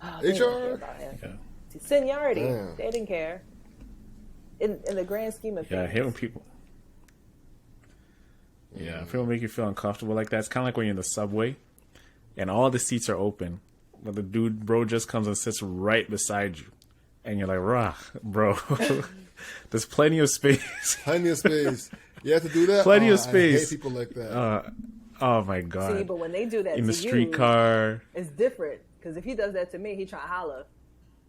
Oh, they didn't care HR? about him. Yeah. Seniority. Damn. They didn't care. In the grand scheme of Yeah, I things. hate when people. Yeah, if people make you feel uncomfortable like that, it's kind of like when you're in the subway and all the seats are open, but the bro just comes and sits right beside you, and you're like, rah, bro, there's plenty of space. Plenty of space. You have to do that? Plenty of I space. hate people like that. Oh my god! See, but when they do that in to the streetcar. car, it's different. Because if he does that to me, he trying to holler.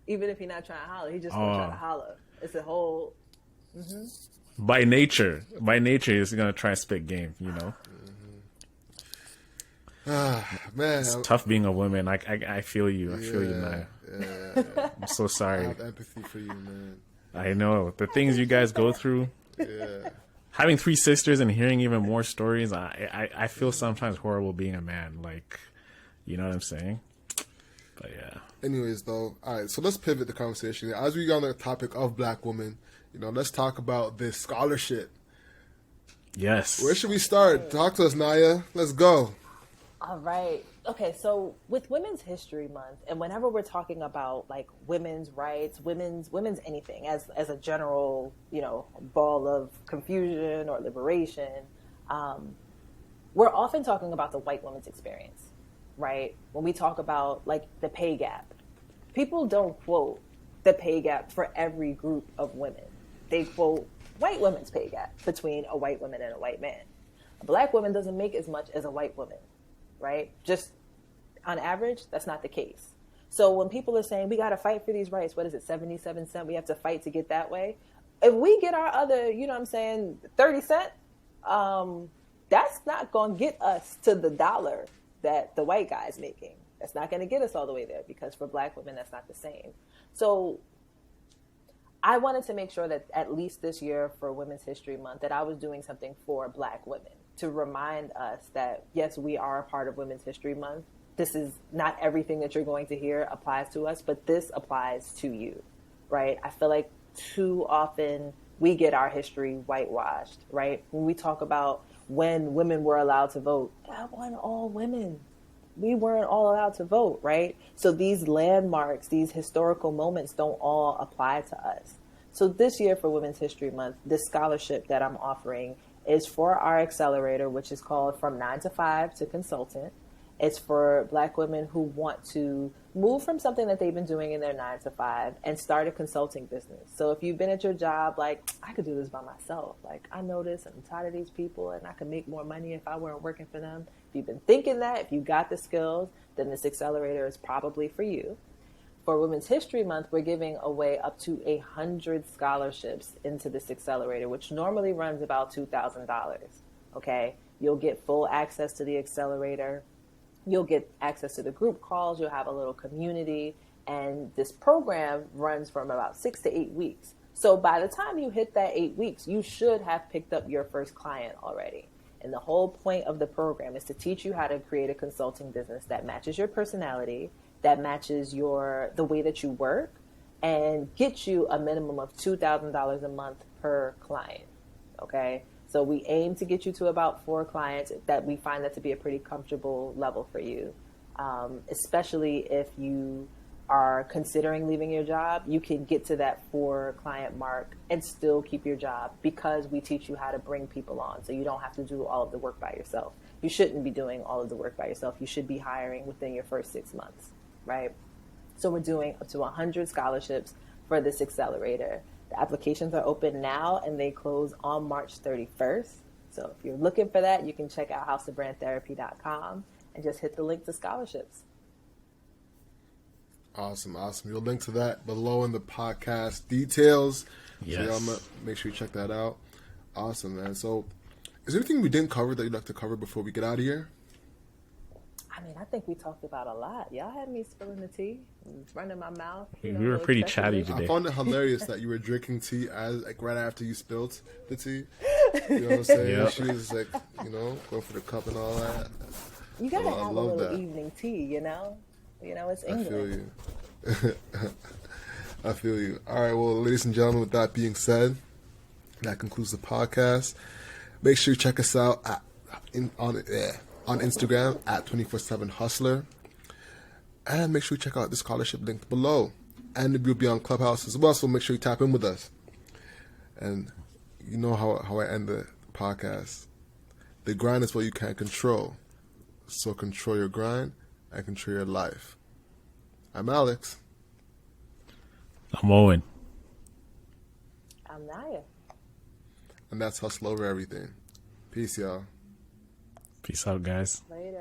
Even if he's not trying to holler, he just gonna try to holler. It's a whole. By nature, he's gonna try and spit game. You know, Man, it's tough being a woman. I feel you. I feel you, Naya. Yeah. I'm so I sorry. have empathy for you, man. I know the things you guys go through. Yeah. Having 3 sisters and hearing even more stories, I feel sometimes horrible being a man. Like, you know what I'm saying? But yeah. Anyways, though, all right, so let's pivot the conversation. As we got on the topic of black women, let's talk about this scholarship. Yes. Where should we start? Talk to us, Naya. Let's go. All right. Okay, so with Women's History Month, and whenever we're talking about like women's rights, women's anything as a general, ball of confusion or liberation, we're often talking about the white woman's experience, right? When we talk about like the pay gap, people don't quote the pay gap for every group of women. They quote white women's pay gap between a white woman and a white man. A black woman doesn't make as much as a white woman. Right? Just on average, that's not the case. So when people are saying we got to fight for these rights, what is it, 77 cents? We have to fight to get that way. If we get our other, 30 cents, that's not going to get us to the dollar that the white guy is making. That's not going to get us all the way there because for black women, that's not the same. So I wanted to make sure that at least this year for Women's History Month that I was doing something for black women to remind us that, yes, we are a part of Women's History Month. This is not everything that you're going to hear applies to us, but this applies to you, right? I feel like too often we get our history whitewashed, right? When we talk about when women were allowed to vote, that wasn't all women. We weren't all allowed to vote, right? So these landmarks, these historical moments don't all apply to us. So this year for Women's History Month, this scholarship that I'm offering is for our accelerator, which is called From 9 to 5 to Consultant. It's for black women who want to move from something that they've been doing in their 9 to 5 and start a consulting business. So if you've been at your job, like, I could do this by myself. Like, I know this, I'm tired of these people, and I could make more money if I weren't working for them. If you've been thinking that, if you got the skills, then this accelerator is probably for you. For Women's History Month, we're giving away up to 100 scholarships into this accelerator, which normally runs about $2,000. Okay, you'll get full access to the accelerator. You'll get access to the group calls. You'll have a little community. And this program runs from about 6 to 8 weeks. So by the time you hit that 8 weeks, you should have picked up your first client already. And the whole point of the program is to teach you how to create a consulting business that matches your personality, that matches the way that you work, and get you a minimum of $2,000 a month per client. Okay? So we aim to get you to about 4 clients, that we find that to be a pretty comfortable level for you. Especially if you are considering leaving your job, you can get to that 4 client mark and still keep your job, because we teach you how to bring people on. So you don't have to do all of the work by yourself. You shouldn't be doing all of the work by yourself. You should be hiring within your first 6 months, right? So we're doing up to 100 scholarships for this accelerator. The applications are open now and they close on March 31st. So if you're looking for that, you can check out houseofbrandtherapy.com and just hit the link to scholarships. Awesome. You'll link to that below in the podcast details. Yes. So y'all make sure you check that out. Awesome, man. So is there anything we didn't cover that you'd like to cover before we get out of here? I mean, I think we talked about a lot. Y'all had me spilling the tea, running my mouth. We were pretty chatty today. I found it hilarious that you were drinking tea right after you spilled the tea. You know what I'm saying? Yep. She was like, going for the cup and all that. You gotta have a little that. evening tea, you know? It's England. I feel you. I feel you. All right, well, ladies and gentlemen, with that being said, that concludes the podcast. Make sure you check us out on Instagram at 247hustler. And make sure you check out the scholarship link below. And we'll be on Clubhouse as well, so make sure you tap in with us. And you know how I end the podcast. The grind is what you can't control. So control your grind and control your life. I'm Alex. I'm Owen. I'm Naya. And that's Hustle Over Everything. Peace, y'all. Peace out, guys. Later.